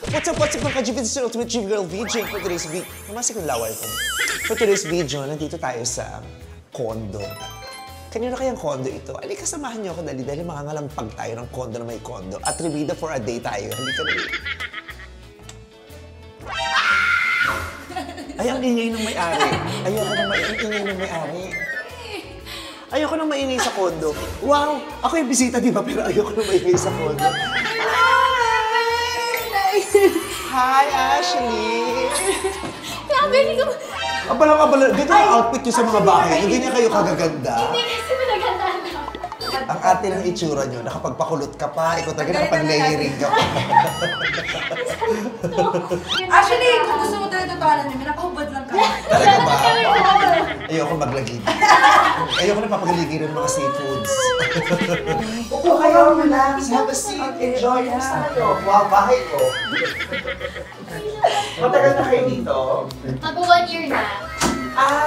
What's up, mga ka-GV? This is your ultimate GV girl, VJ. For today's video, namasik yung laway ko. For today's video, nandito tayo sa condo. Kanino kayang condo ito? Alika, samahan niyo ako dali-dali makangalampag tayo ng condo na may condo. At Revida for a day tayo. Halika dali. Ay, ang ingay ng may-ari. Ayoko nang ingay ng may-ari. Ayoko nang maingay sa condo. Wow! Ako yung bisita, di ba? Pero ayoko nang maingay sa condo. Hi, Ashley! Grabe, hindi ko... Abala. Dito ang outfit nyo sa mga bahay. Hindi niya kayo kagaganda. Hindi kasi magaganda na. Ang ate ng itsura nyo, nakapagpakulot ka pa, ikaw talaga nakapag-layering ka pa. Actually, kung gusto mo talaga totohanan niyo, may nakahubad lang kami. Talaga ba? Ayoko maglagid. Ayoko na papagaligiran ng mga seafoods. Upo kayo, relax, have a seat, enjoy. Basta kayo. Wow, bahay ko. Matagal na kayo dito? Mag-1 year na.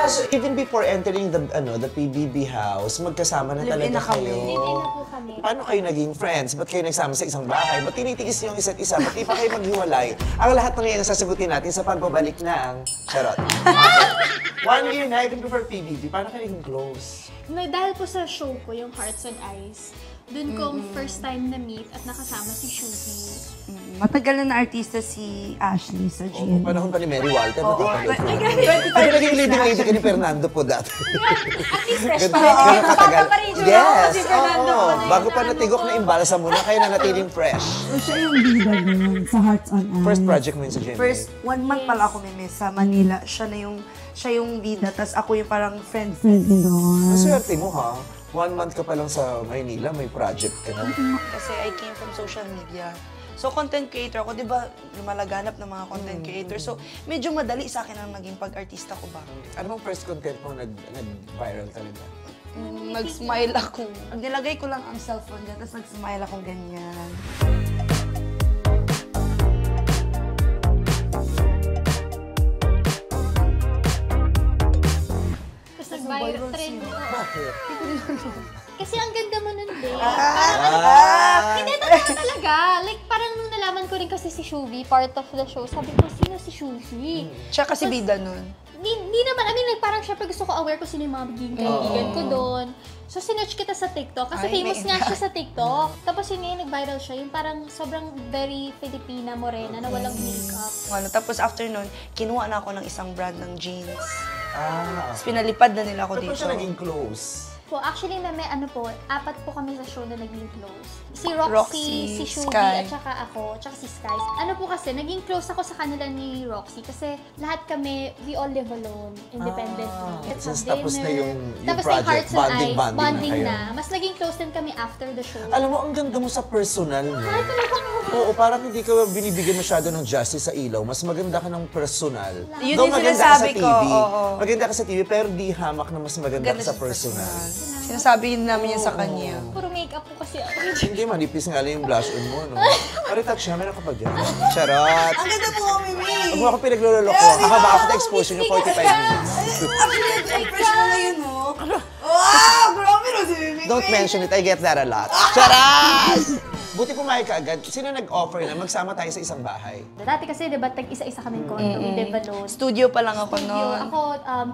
So even before entering the PBB house, magkasama na talaga kayo. Live-in na po kami. Paano kayo naging friends? Ba't kayo nagsama sa isang bahay? Ba't tinitiis niyo ang isa't isa? Ba't di pa kayo maghiwalay? Ang lahat ng yan sasagutin natin sa pagbabalik ng Charot. 1 year na, even before PBB, paano kayo naging close? Dahil po sa show ko, yung Hearts on Ice, dun kong first time na-meet at nakasama si Shubi. Matagal na artista si Ashley sa GMA. Panahon pa ni Mary Walter. Oo. Ano naging leading lady ka ni Fernando po dati? At least fresh pa. Ganun katagal. pa rin yun, Yes! si Fernando Oo. po na Bago pa natigok na imbalsa mo na, kaya nanatiling fresh. So, siya yung bida nun sa Hearts on Ice. First project mo yun sa GMA? First, 1 month pala ako may miss sa Manila. Siya yung bida, tas ako yung parang friend. Friend ni Lord. Maswerte mo ha. 1 month ka pa lang sa Maynila, may project ka na. Kasi I came from social media. So, content creator ako, di ba, lumalaganap ng mga content creator. So, medyo madali sa akin ang naging pag-artista ko ba. Ano bang first content mo nag-viral talaga? Nag-smile ako. Nilagay ko lang ang cellphone dyan, tapos nag-smile akong ganyan. Tapos nag-viral trend ko. Bakit? Kasi ang ganda mo nun din. Hindi, totoo talaga. Like, parang nung nalaman ko rin kasi si Shubi, part of the show, sabi ko, sino si Shubi? Siya kasi bida nun. Di naman, like, parang syempre gusto ko aware ko sino yung mga magiging kaibigan ko doon. So, sinerch kita sa TikTok. Kasi famous nga siya sa TikTok. Tapos yun ngayon, nag-viral siya. Yung parang sobrang very Filipina, morena, na walang makeup. Tapos after nun, kinuha na ako ng isang brand ng jeans. Ah, Tapos pinalipad na nila ako Ba't dito. siya naging close? Po, actually, may 4 po kami sa show na naging close. Si Roxy, Roxy, si Shubi, Sky. at saka ako, at saka si Sky. Ano po kasi, naging close ako sa kanila ni Roxy kasi lahat kami, we all live alone, independently. Let's Since have tapos na dinner. yung Tapos project, may Hearts and Eyes, bonding bonding na na. Mas naging close din kami after the show. Alam mo, ang ganda mo sa personal mo. Ay, talaga po. Oo, parang hindi ka binibigyan masyado ng justice sa ilaw. Mas maganda ka ng personal. Yun Though yung maganda sinasabi ka sa ko, TV. oo. Maganda ka sa TV, pero di hamak na mas maganda ka Ganda sa siya personal. Sinasabi namin yan sa kanya. Puro makeup po kasi ako. Hindi, manipis nga lang yung blush on mo, no? Pare-touch siya, meron ka pa dyan. Charot! Ang ganda po, Mimi! Huwag mo ako pinaglulolo ko. Kakaba ako sa exposure niyo, 45 minutes. Actually, fresh na ngayon, no? Wow! Grabe na si Mimi! Don't mention it, I get that a lot. Charot! Buti pumayag ka agad. Sino nag-offer na magsama tayo sa isang bahay? Dati kasi, diba, tag-isa-isa kami condo, we live alone. Studio pa lang ako noon. Ako,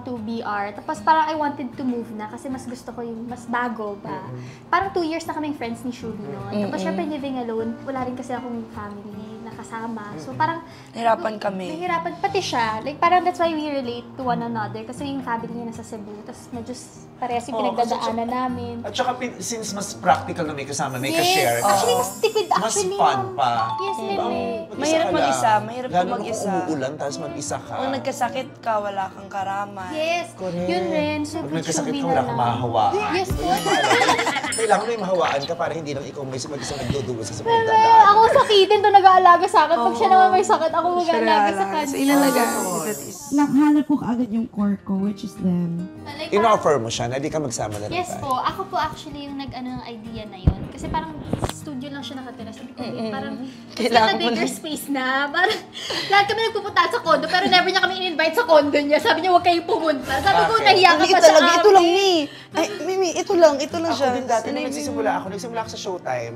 2BR. Tapos parang I wanted to move na kasi mas gusto ko yung mas bago ba. Parang 2 years na kaming friends ni Shubi noon. Tapos syempre living alone, wala rin kasi akong family na kasama. So parang Nahirapan kami. nahirapan pati siya. Like parang that's why we relate to one another kasi yung family niya nasa Cebu. Tapos medyo parehas yung pinagdadaanan namin. At saka, since mas practical na may kasama, may ka-share. Actually, mas tipid Mas actually. fun pa. Yes, Diba? Meme. Mahirap ka lang. mag-isa, mahirap Lalo na mag-isa. kung umuulan, tapos mag-isa ka. Kung nagkasakit ka, wala kang karamay. Yes, Correct. yun rin. So, Pag nagkasakit Shubi ka, na wala lang. kang mahahawaan. Yes po. Kailangan may mahawaan ka para hindi lang ikaw may mag-isang nagdudulas sa Pero pagdadaan. ako sakitin to nag-aalaga sa akin. Pag siya naman may sakit, ako mag-aalaga sa kanya. So, inalaga. Nakahanap ko kaagad yung core ko, which is them. Like, In-offer mo siya na di ka magsama na lang yes tayo. po. Ako po actually yung nag-ano ng idea na yun. Kasi parang studio lang siya nakatira. Sabi ko, parang Kailangan na mo bigger na. space na. Parang lahat kami nagpupunta sa condo pero never niya kami in-invite sa condo niya. Sabi niya, huwag kayong pumunta. Sabi ko, Bakit? nahiya ka Mimi, pa sa talaga, ito lang, amin. Mi. Ay, Mimi, ito lang Ako siya. din dati, nung Sanay, nagsisimula ako sa Showtime,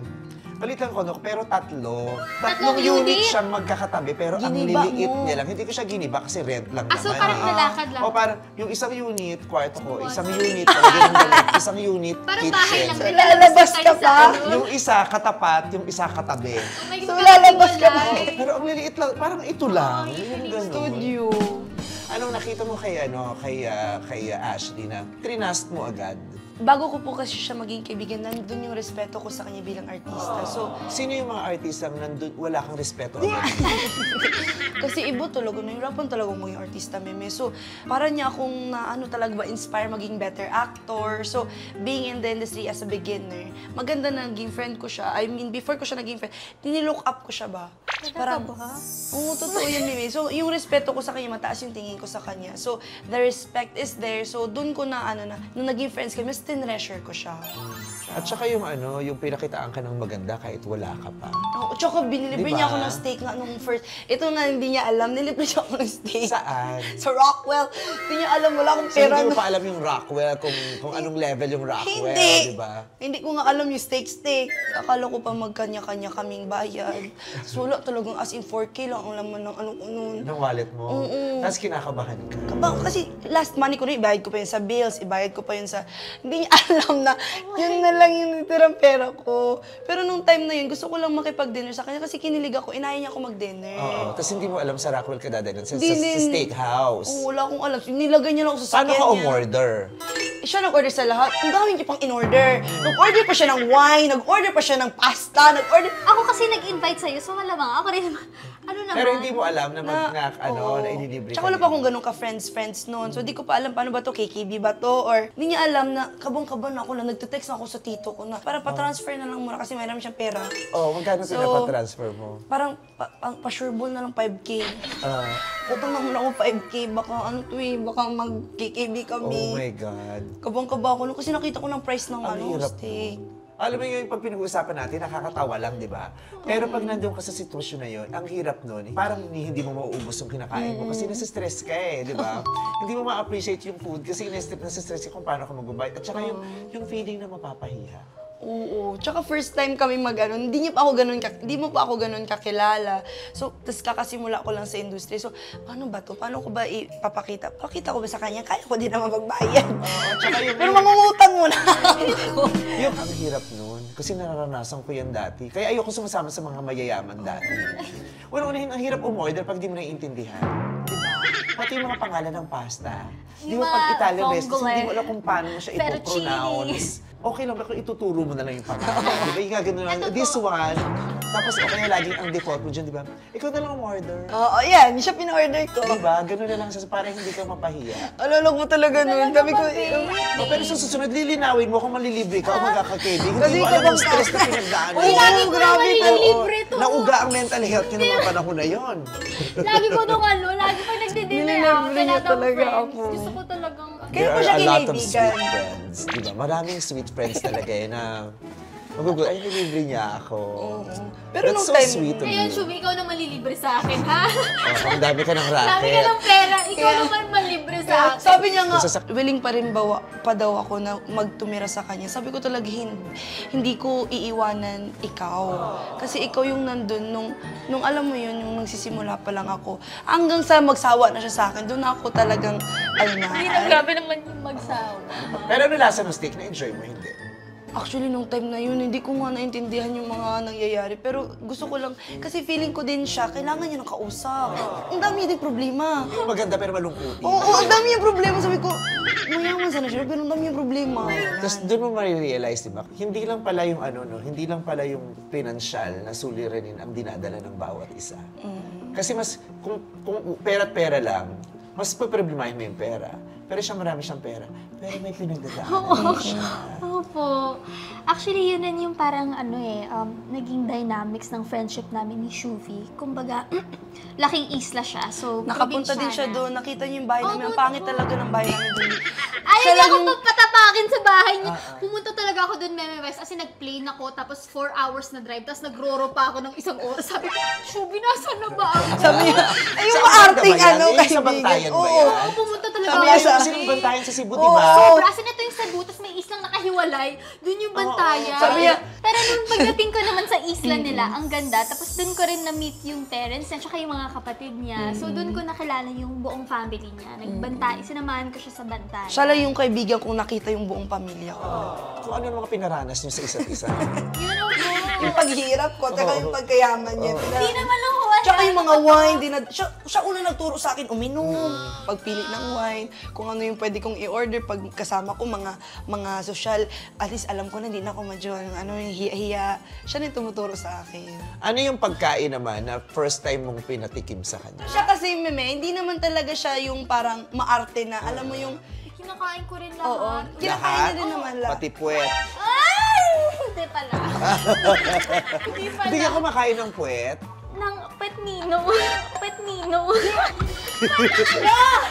Maliit lang kondo ko, pero tatlo. Tatlong Tatlong unit unit? siyang magkakatabi, pero ang Giniba liliit mo. niya lang. Hindi ko siya giniba kasi rent lang Ah, naman. so parang nalakad lang. O parang yung isang unit, kwarto ko, isang unit, palagyan ng dalag, isang unit, Parang kitchen. bahay lang. So, lalabas ka pa? Yung isa katapat, yung isa katabi. So, lalabas ka pa? Pero ang liliit lang, parang ito lang. Yung ganun. Studio. Anong nakita mo kay Ashley na trinast mo agad? Bago ko po kasi siya maging kaibigan, nandun yung respeto ko sa kanya bilang artista. So, Sino yung mga artistang nandun, wala kang respeto agad? kasi ibo talaga, nahirapan talaga maging artista, meme. So, para niya akong talaga ba, inspire maging better actor. So, being in the industry as a beginner, maganda na naging friend ko siya. I mean, before ko siya naging friend, tinilook up ko siya ba? Talaga ba? Oo, totoo yun, meme. So, yung respeto ko sa kanya, mataas yung tingin ko sa kanya. So, the respect is there. So, dun ko na, nung naging friends kami, mas tinreasure ko siya. At saka yung yung pinakitaan ka ng maganda kahit wala ka pa. Oh, tsaka binilibre Diba? niya ako ng steak nga nung first. Ito nga hindi niya alam, nilibre niya ako ng steak. Saan? Sa Rockwell. Hindi niya alam, wala akong So, pera. hindi mo pa alam yung Rockwell, kung anong level yung Rockwell, Hindi. di ba? Hindi ko nga alam yung steak. Akala ko pa magkanya-kanya kaming bayad. So, wala talagang as in 4K lang ang laman ng ano ko noon. Ng wallet mo. Oo. Tapos kinakabahan ka. Kasi last money ko na, ibayad ko pa yun sa bills, ibayad ko pa yun sa... Hindi niya alam na yun na lang yung nitirang pera ko. Pero nung time na yun, gusto ko lang makipag-dinner sa kanya kasi kinilig ako, inaya niya ako mag-dinner. Oo. Tapos hindi mo alam sa Rockwell ka dadalhin, sa Hindi steakhouse. Oo, wala akong alam. Nilagay niya lang ako sa Paano sakyan ka niya. umorder? Siya nag-order sa lahat. Ang dami niya pang in-order. Nag-order pa siya ng wine, nag-order pa siya ng pasta, nag-order... Ako kasi nag-invite sa'yo, so malamang ako rin naman. Ano naman? Pero hindi mo alam na Oo. na ililibre Tsaka wala pa akong ganun ka-friends noon. So, di ko pa alam paano ba to, KKB ba to, or hindi niya alam na kabang-kaban ako na nagte-text ako sa tito ko na para pa-transfer na lang muna kasi mayroon siyang pera. Oh, magkano So, pinapatransfer mo? Parang pa-sure ball na lang 5K. Utang na muna ako 5K, baka baka mag-KKB kami. Oh my God. Kabang-kaba ako nun kasi nakita ko ng price ng Ang hirap steak. Alam mo yung pag pinag-uusapan natin, nakakatawa lang, di ba? Pero pag nandun ka sa sitwasyon na yun, ang hirap nun, parang hindi mo mauubos yung kinakain mo kasi nasa-stress ka di ba? Hindi mo ma-appreciate yung food kasi nasa-stress ka kung paano ka mag-bite. At saka yung feeling na mapapahiya. Oo. Tsaka first time kami hindi mo pa ako ganun kakilala. So, tas kakasimula ko lang sa industry. So, paano ba to? Paano ko ba ipapakita? Pakita ko ba sa kanya? Kaya ko din naman magbayad. Tsaka yung- Pero mangungutang muna. Yung ang hirap nun, kasi nararanasan ko yan dati. Kaya ayoko sumasama sa mga mayayaman dati. Una-unahin, ang hirap umorder pag di mo naiintindihan. Diba? Pati yung mga pangalan ng pasta. Di Yung ba pag mga Italian restaurant, vongole. hindi mo alam kung paano mo siya ipopronounce. Okay lang ba kung ituturo mo na lang yung pangalan? Di ba? Yung gagano lang, this one. Tapos okay na laging ang default mo dyan, di ba? Ikaw na lang umorder. Oo, yan. Siya pin-order ko. Di ba? Ganun na lang siya para hindi ka mapahiya. Alolog mo talaga nun. Sabi ko, Oh, pero sa susunod, lilinawin mo kung malilibre ka o magkakakibig. Kasi Hindi mo alam yung kapag- stress na pinagdaan mo. Uy, lagi ko grabe naman to. nililibre to. Nauga ang mental health niya ng mga panahon na yon. Lagi ko nung lagi pa nagdi-dinner ako. Nililibre niya Talagang talaga friends. ako. Gusto ko talagang... Kaya ko siya There are a lot of kinaibigan. sweet friends. Di ba? Maraming sweet friends talaga na magugulat. Ay, nilibre niya ako. Pero That's nung so time- sweet of Ngayon, you. Shumi, ikaw na malilibre sa akin, ha? Oh, ang dami ka ng Dami ka racket. ng pera, ikaw naman malibre sa Kaya akin. sabi niya nga, Masasak- willing pa rin pa daw ako na magtumira sa kanya. Sabi ko talaga, hindi ko iiwanan ikaw. Kasi ikaw yung nandun, nung alam mo yun, yung nagsisimula pa lang ako. Hanggang sa magsawa na siya sa akin, doon ako talagang, Hindi na, grabe naman yung magsawa. Pero ano lasa ng steak? Na-enjoy mo? Hindi. Actually, nung time na yun, hindi ko nga naintindihan yung mga nangyayari. Pero gusto ko lang, kasi feeling ko din siya, kailangan niya ng kausap. Ang dami niya din problema. Yung maganda pero malungkot. Oo, ang dami yung problema. Sabi ko, mayaman sana siya, pero ang dami yung problema. Tapos doon mo ma-realize, di ba? Hindi lang pala yung hindi lang pala yung pinansyal na suliranin ang dinadala ng bawat isa. Kasi mas, kung pera-pera lang, mas problemahin mo yung pera. Pero siya marami siyang pera. Pero may pinagdadaanan siya. Opo. Actually, yun yung parang naging dynamics ng friendship namin ni Shuvi. Kumbaga, laking isla siya. So, Nakapunta din siya probinsyana. doon, nakita niyo yung bahay namin. Ang Oo, pangit talaga ng bahay namin doon. Ayaw Siya niya lang ako yung- patapakin sa bahay niya. Pumunta talaga ako doon, Meme West, kasi nag-plane ako, tapos 4 hours na drive, tapos nag-roro pa ako ng 1 oras. Sabi ko, Shubi, nasa na ba ako? Sabi niya, ay yung Sa maarting Abanda ba yan? Yung sa kaibigan. Bantayan ba Oo. yan? Oo, pumunta talaga Ayaw sa... kasi ng bantayan sa Cebu, di Oo. ba? Sobra. Kasi ito yung Cebu, tapos may islang nakahiwalay. Dun yung bantayan. Sabi niya, Pero nung pagdating ko naman sa isla nila, ang ganda. Tapos dun ko rin na-meet yung parents niya, tsaka yung mga kapatid niya. So dun ko nakilala yung buong family niya. Nagbantay, sinamahan ko siya sa bantay. Siya lang yung kaibigan kong nakita yung buong pamilya ko. Kung ano yung mga pinaranas niyo sa isa't isa. You know, Yung paghihirap ko, tsaka yung pagkayaman niya. Hindi naman ako wala. Tsaka yung mga wine, siya una nagturo sa akin uminom, pagpili ng wine, kung ano yung pwede kong i-order pag kasama ko mga social, at least alam ko na hindi na ako medyo ano yung hiya-hiya. Siya na yung tumuturo sa akin. Ano yung pagkain naman na first time mong pinatikim sa kanya? Siya kasi, Meme, hindi naman talaga siya yung parang maarte na, alam mo yung, Kinakain ko rin oo, lahat. kinakain niya din naman lahat. Pati puwet. Ay! Hindi pala. Hindi pala. Hindi ka kumakain ng puwet? Ng petnino. Petnino.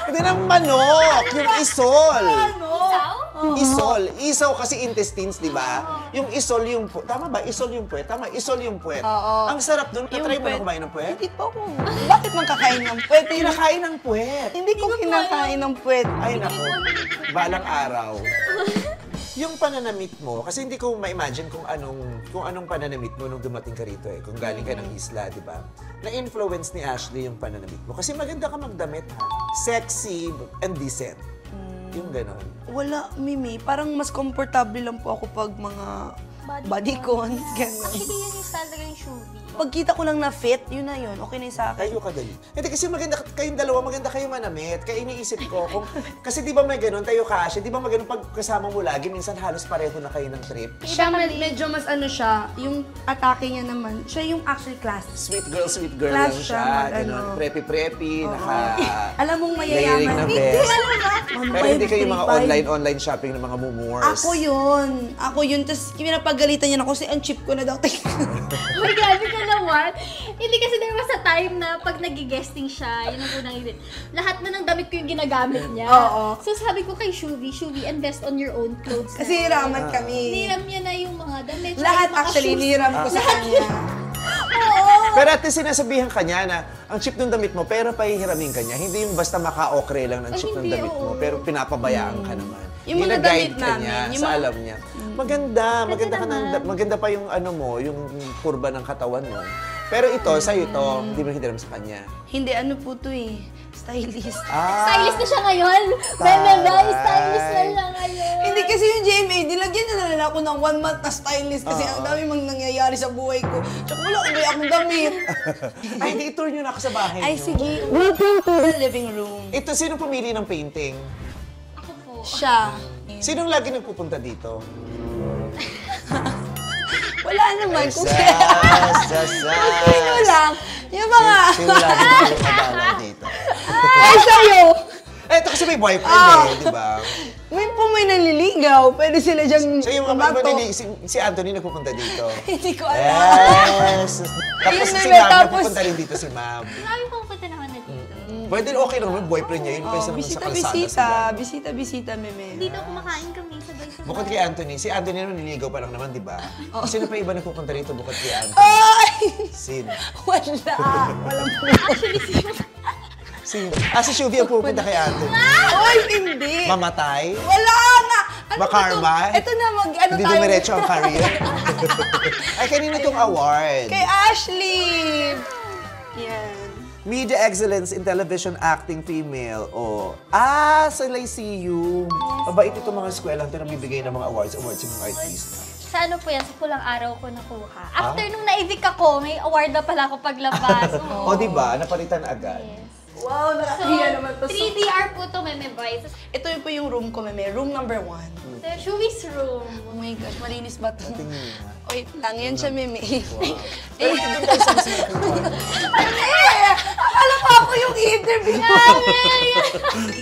Hindi ng manok, yung isol. Isaw? Isol. Isaw kasi intestines, di ba? Yung isol yung puwet. Tama ba? Isol yung puwet. Tama, isol yung puwet. Oo. Ang sarap dun. Yung Natry mo na puwet. kumain ng puwet? Hindi pa ako. Bakit man kakain ng puwet? Kinakain ng puwet. Hindi ko kinakain ng puwet. Ay, nako. Balang araw. Yung pananamit mo, kasi hindi ko ma-imagine kung anong pananamit mo nung dumating ka rito eh. Kung galing ka ng isla, di ba? Na-influence ni Ashley yung pananamit mo. Kasi maganda ka magdamit ha. Sexy and decent. Yung ganon. Wala, Mimi. Parang mas komportable lang po ako pag mga bodycon. Ganun. Actually, yan yung style talaga yung Shuvi. Pagkita ko lang na fit, yun na yun. Okay na yung sa akin. Tayo ka dali. Hindi kasi maganda kayong dalawa, maganda kayo manamit. Kaya iniisip ko, kasi di ba may ganun, tayo Kasia, di ba may ganun pag kasama mo lagi, minsan halos pareho na kayo ng trip. Siya medyo mas ano siya, yung atake niya naman, siya yung actually class. Sweet girl Class lang siya, siya. ano. Ganun, preppy, naka... Alam mong layering mayayaman. na Hindi, vest. alam ba? Pero hindi kayo mga online shopping ng mga mumors. Ako yun. Ako yun. Tapos pinapagalitan niya na ako kasi ang cheap ko na daw. Uy, grabe ka naman. Hindi kasi there was a time na pag nag-guesting siya, yun ang unang event, lahat na ng damit ko yung ginagamit niya. Oo. So sabi ko kay Shuvi, invest on your own clothes. Kasi hiraman kami. Niram niya na yung mga damit. Lahat yung mga actually, shoes. niram ko sa kanya. Pero at least sinasabihan ka niya na ang cheap ng damit mo, pero pahihiramin ka niya. Hindi yung basta maka-okre lang ng Ay, cheap ng hindi, damit mo, oo. pero pinapabayaan ka naman. Yung mga Gina-guide damit ka niya namin, yung sa mga- alam niya. Maganda ka naman. maganda pa yung ano mo, yung kurba ng katawan mo. Pero ito, sa'yo ito, hindi mo hiniram sa kanya. Hindi, ano po to eh. Stylist. Stylist na siya ngayon. Bebe, stylist na siya ngayon. Hindi kasi yung GMA, nilagyan na lang ako ng 1 month na stylist kasi ang dami mang nangyayari sa buhay ko. Tsaka wala akong damit. Ay, hindi, tour nyo na ako sa bahay Ay, nyo. sige. Welcome to the living room. Ito, sino pumili ng painting? Ako po. Siya. Sinong lagi nagpupunta dito? Wala naman. Kung Sas. sino lang. Yung mga... Sino lagi nagpupunta dito? Ay, sa'yo. Eh, ito kasi may boyfriend di ba? May nanliligaw. Pwede sila dyan So yung mga kumato. si Anthony nagpupunta dito. Hindi ko alam. Yes! Tapos Ayun na si nga, Ma'am, tapos- nagpupunta rin dito si Ma'am. Marami pong punta naman na dito. Pwede okay lang naman, boyfriend niya yun. Kaysa naman sa kalsada sila. Bisita, Meme. Dito kumakain kami sabay-sabay. Bukod kay Anthony, si Anthony naman nililigaw pa lang naman, di ba? Sino pa iba nagpupunta rito bukod kay Anthony? Ay! Sino? Wala. Walang Actually, Sino? Si Shuvi ang pupunta kay Anthony. Oy, hindi. Mamatay? Wala nga. Ano Makarma? ba to? Ito na, ano Hindi tayo? dumiretso ang career. Ay, kanina tong award. Kay Ashley. Yan. Media Excellence in Television Acting Female. Sa Lyceum. Mabait itong mga eskwelahan ito na bibigay ng mga awards sa mga artista. sa ano po yan, sa pulang araw ko nakuha. After nung na-evict ako, may award na pala ako paglabas. O, di ba? Napalitan agad. Yes. Wow, So, nakahiya naman to. 3DR po to, Meme Boys. Ito yun po yung room ko, Meme. Room number 1. The Shuvi's room. Oh my gosh, malinis ba to? Tingnan niyo. Wait lang, yan siya, Meme. Pero doon tayo sa mas malaki. Akala ko ako yung interview.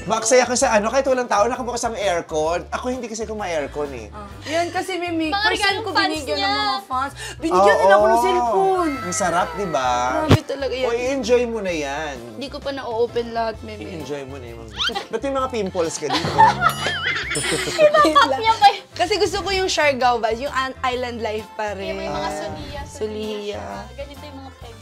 Maksaya ko sa kahit walang tao, nakabukas ang aircon. Ako hindi kasi ko ma-aircon eh. Yan kasi, Meme. Mga First time regalong ko fans binigyan niya. ng mga fans. Binigyan nila ako ng cellphone. Ang sarap, di ba? Grabe talaga yan. O, i-enjoy mo na yan. Hindi ko pa na-open lahat, Meme. I-enjoy mo na yung mga... Ba't may mga pimples ka dito? Niya pa yun. Kasi gusto ko yung Siargao ba, yung island life pa rin. May mga Soliya. Soliya. Ganito yung mga peg.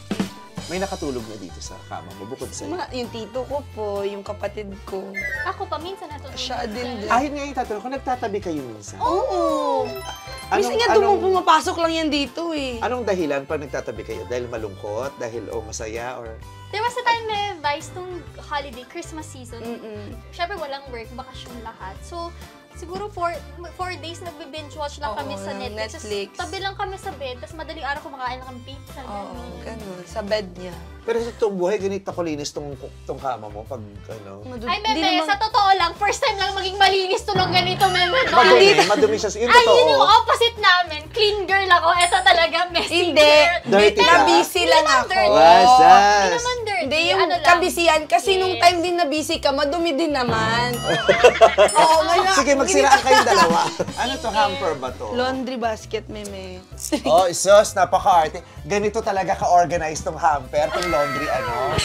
May nakatulog na dito sa kama mo, bukod sa'yo. Yung tito ko po, yung kapatid ko. Ako pa, minsan natutulog. Siya din. Ayun nga yung tatanong ko, nagtatabi kayo minsan. Oo. Minsan nga pumapasok lang yan dito eh. Anong dahilan pag nagtatabi kayo? Dahil malungkot? Dahil masaya? Or There was a time na Vice nung holiday, Christmas season. Siyempre walang work, bakasyon lahat. So, siguro 4 days nagbe-binge watch lang kami sa Netflix. Netflix. Tapos, tabi lang kami sa bed, tapos madaling araw kumakain lang kami pizza. Oo, ganun. ganun. Sa bed niya. pero sa totoong buhay, ganito kalinis tong kama mo pag ano. Ay, Hindi Meme, naman- sa totoo lang, first time lang maging malinis to ng ganito, Meme. Madumi siya. Yung Ay, totoo. yun yung opposite namin. Clean girl ako. Ito talaga, messy Hindi. girl. Dirty ka? Na-busy lang naman ako. dirty. Wasas. Hindi naman dirty. Hindi, yung ano lang. kabisihan. Kasi nung Yes. time din na busy ka, madumi din naman. Oo, ngayon. Sige, magsiraan kayong dalawa. Ano to, hamper ba to? Laundry basket, Meme. Oh, isos, napaka-arte. Ganito talaga ka-organize tong hamper, tong laundry, ano.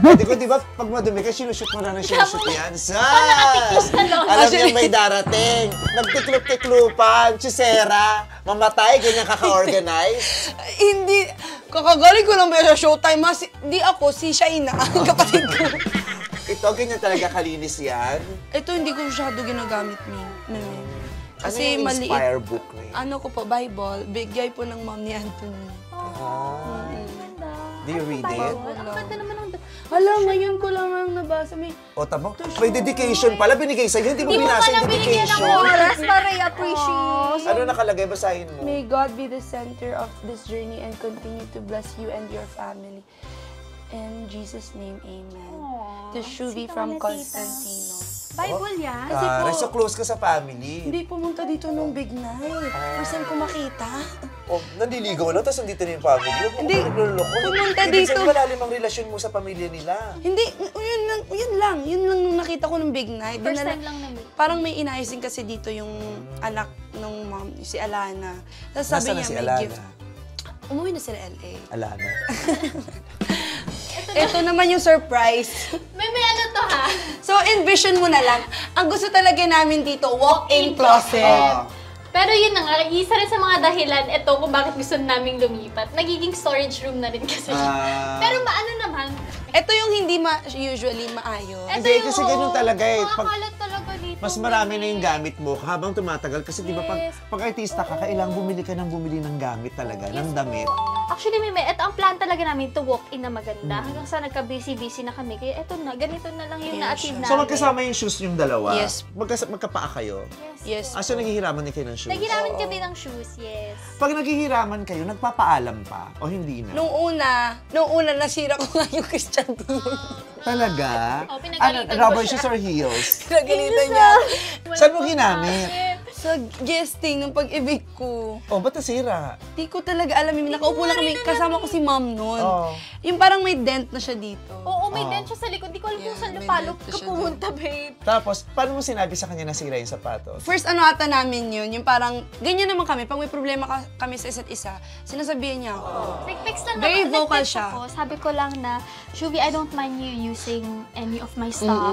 Pwede ko, di ba, pag madumi ka, sinushoot mo na ng sinushoot yan. Sas! Alam niya may darating. Nagtiklop-tiklupan, chisera, mamatay, ganyan kaka-organize. Hindi. Kakagaling ko lang ba sa showtime, ha? Di ako, si Shaina, ang kapatid ko. Ito, ganyan talaga kalinis yan. Ito hindi ko masyado ginagamit, Meme. Ano Kasi yung maliit. inspire book na yun? Ano ko po, Bible. Bigay po ng mom ni Anthony. Do you read it? Ang ganda naman ng... Hala, ngayon ko lang ang nabasa. O, tama. May dedication pala binigay sa'yo. Hindi mo Hindi mo binasa ka yung lang binigyan ng dedication. oras para i-appreciate. Ano nakalagay? Basahin mo. May God be the center of this journey and continue to bless you and your family. In Jesus' name, amen. Aww, To Shuvi sweet from naman na tita. Constantino. Bible yan? Taray, so close ka sa family. Hindi pumunta dito nung big night. First time ko makita. Oh, nandiligaw lang, tapos nandito na yung family. Hindi, pumunta Ibig dito. sabihin, malalim ang relasyon mo sa pamilya nila. Hindi, yun lang nung nakita ko nung big night. First Dinala- time lang na-meet. Parang may inayosing kasi dito yung anak ng mom, si Alana. Tapos sabi Nasaan na niya si may Alana? gift. Umuwi na sila LA. Alana. Ito naman yung surprise. May ano to ha? So, envision mo na lang. Ang gusto talaga namin dito, walk-in closet. Ah. Pero yun na nga, isa rin sa mga dahilan ito kung bakit gusto naming lumipat. Nagiging storage room na rin kasi. Pero maano naman, Ito yung hindi usually maayos. ito Hindi, yung, kasi ganun talaga eh. Pag- Makakalat talaga dito. Mas marami na yung gamit mo habang tumatagal. Kasi di ba Yes. pag artista ka, kailangan bumili ka ng bumili ng gamit talaga, ng damit. Actually, ito ang plan talaga namin to walk-in na maganda. Hanggang sa nagka-busy-busy na kami. Kaya ito na, ganito na lang yung Yes. na-achieve namin. So magkasama yung shoes yung dalawa? Yes. Magkapaa kayo? Yes. So naghihiraman din kayo ng shoes? Naghiraman kami ng shoes, yes. Pag naghihiraman kayo, nagpapaalam pa? O hindi na? Nung una, nasira ko nga yung Christian Dior. Talaga? Oh, pinagalitan ko Rubber siya. shoes or heels? Pinagalitan niya. Saan mo ginamit? Sa guesting ng pag-ibig ko. Oh, ba't nasira? Di ko talaga alam. Nakaupo lang kami, kasama ko si mom noon. Oh. Yung parang may dent na siya dito. Oo, may dent siya sa likod. Di ko alam kung Yeah, saan may napalok dent ka siya pumunta, babe. Tapos, paano mo sinabi sa kanya nasira yung sapatos? First ata namin yun, yung parang, ganyan naman kami, pag may problema kami sa isa't isa, sinasabihan niya ako. Nag-text lang Very ako. vocal Nag-text siya. ako. Sabi ko lang na, Shuvi, I don't mind you using any of my stuff.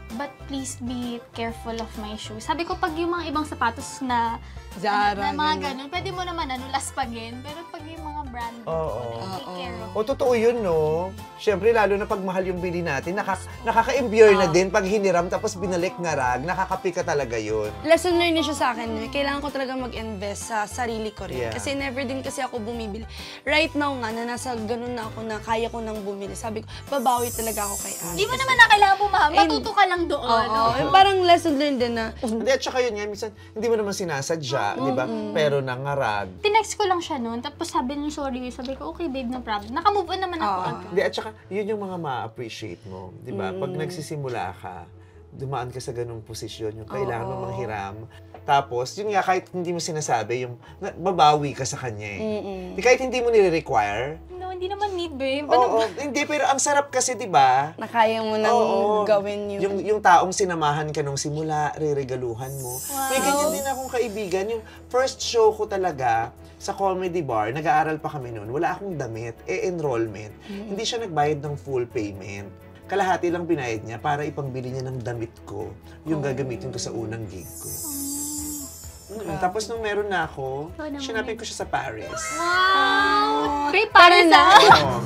But please be careful of my shoes. Sabi ko, pag yung mga ibang sapatos na Zara, na mga ganun. ganun, pwede mo naman laspagin. Pero pag yung mga brand, Oo. take care of. O, totoo yun, no? Siyempre, lalo na pag mahal yung bili natin, nakaka-imbure na din pag hiniram tapos binalik ngarag, nakakapi ka talaga yun. Lesson learned siya sa akin, kailangan ko talaga mag-invest sa sarili ko rin. Yeah. Kasi never din kasi ako bumibili. Right now nga, na nasa ganun na ako na kaya ko nang bumili. Sabi ko, babawi talaga ako kay Ash. Di mo naman na kailangan bumaha. Matuto ka lang doon. Oo, yung parang lesson learned din na, Hindi, at saka yun nga, minsan, hindi mo naman sinasadya, di ba? Pero nangarag. Tinext ko lang siya noon, tapos sabi niya, sorry. Sabi ko, okay babe, no problem. Naka-move on naman ako. Hindi, at saka, yun yung mga ma-appreciate mo, di ba? Pag nagsisimula ka, dumaan ka sa ganung posisyon, yung kailangan mo manghiram. Tapos, yun nga, kahit hindi mo sinasabi, yung babawi ka sa kanya eh. Di, kahit hindi mo nire-require. No, hindi naman need, babe. Oo, hindi, pero ang sarap kasi, di ba? na kaya mo nang Oo. gawin yun. Yung taong sinamahan ka nung simula, re-regaluhan mo. May ganyan din akong kaibigan. Yung first show ko talaga sa comedy bar, nag-aaral pa kami noon, wala akong damit, enrollment. Hindi siya nagbayad ng full payment. Kalahati lang binayad niya para ipangbili niya ng damit ko, yung gagamitin ko sa unang gig ko. Tapos nung meron na ako, sinapin ko siya sa Paris. Wow! Free para na. Oo.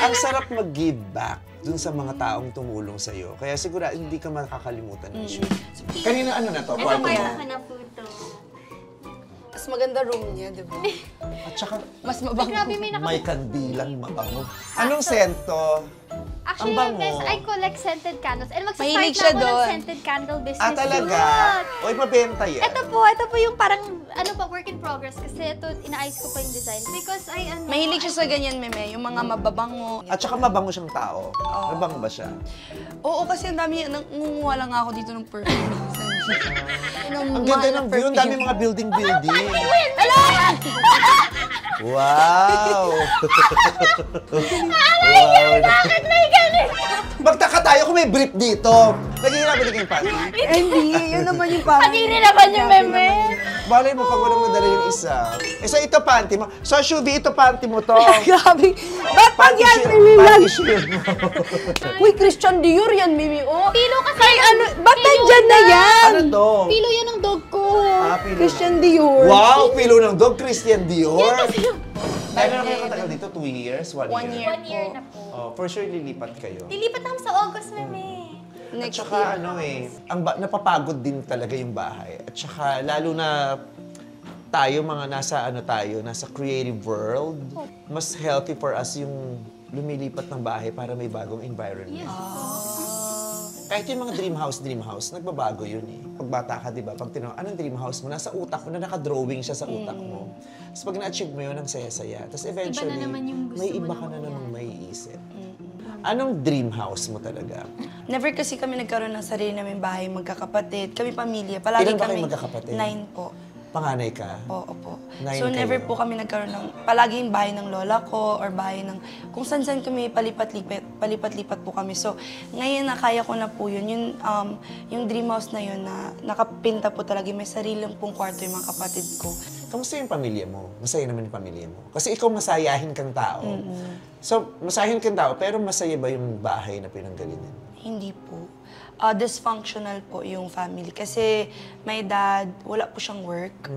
Ang sarap mag-give back dun sa mga taong tumulong sa'yo. Kaya siguro hindi ka makakalimutan ng shoot. Kanina ano na to? Ito Kwarto kaya mo? ako na photo. Mas maganda room niya, di ba? At saka Mas Ay, mabango. grabe, may may kandilang mabango. Anong sento? Actually, Ang bango. best, I collect scented candles. And mag-start Mahilig na siya ako ng doon. scented candle business. Talaga? soon. Oy, mabenta yan. Ito po yung parang, work in progress. Kasi ito, inaayos ko pa yung design. Because Mahilig siya sa ganyan, meme. Yung mga mababango. At saka mabango siyang tao. Mabango ba siya? Oo, kasi ang dami, nangunguha lang ako dito ng perfume. Ang ganda ng view. Ang dami mga building. Hello! Wow! Bakit may ganun? Magtaka tayo kung may brief dito. Naghihirap ba yung panty? Hindi, yun naman yung parang... Pagiri naman yung meme. Balay mo pag walang nadala yung isa. So ito panty mo. So Shubi, ito panty mo to. Grabe. Ba't pag Panty yan, shield, Mimi? panty shield mo. Uy, Christian Dior yan, Mimi. Oh. Pilo kasi. Ay, ano? Ba't nandyan na yan? Ano to? Pilo yan ng dog ko. Pilo Christian na. Dior. Wow, pilo ng dog, Christian Dior. Kasi Ay, meron kayo katagal dito? 2 years? 1 1 year? year. 1 year na po. Oh, for sure, lilipat kayo. Lilipat na kami sa August, meme. At Next saka year. ano napapagod din talaga yung bahay. At saka lalo na tayo mga nasa creative world, mas healthy for us yung lumilipat ng bahay para may bagong environment. Kahit yung mga dream house, nagbabago yun eh. Pag bata ka, di ba? Pag tinanong, anong dream house mo? Nasa utak mo, na naka-drawing siya sa utak mo. Tapos pag na-achieve mo yun, ang saya-saya. Tapos eventually, naman yung gusto may mo iba na ka na namang mangyari. maiisip. Anong dream house mo talaga? Never kasi kami nagkaroon ng sarili namin bahay, magkakapatid. Kami pamilya. Palagi Ilan ba kayo kami... magkakapatid? 9 po. Panganay ka? Opo. 9 So, never kayo. po kami nagkaroon ng... Palaging bahay ng lola ko or bahay ng... Kung saan-saan kami palipat-lipat po kami. So, ngayon na kaya ko na po yun. Yung dream house na yun na nakapinta po talaga. May sariling pong kwarto yung mga kapatid ko. Kamusta yung pamilya mo? Masaya naman yung pamilya mo. Kasi ikaw masayahin kang tao. So, masayahin kang tao, pero masaya ba yung bahay na pinanggalingan? Hindi po. Dysfunctional po yung family. Kasi my dad, wala po siyang work.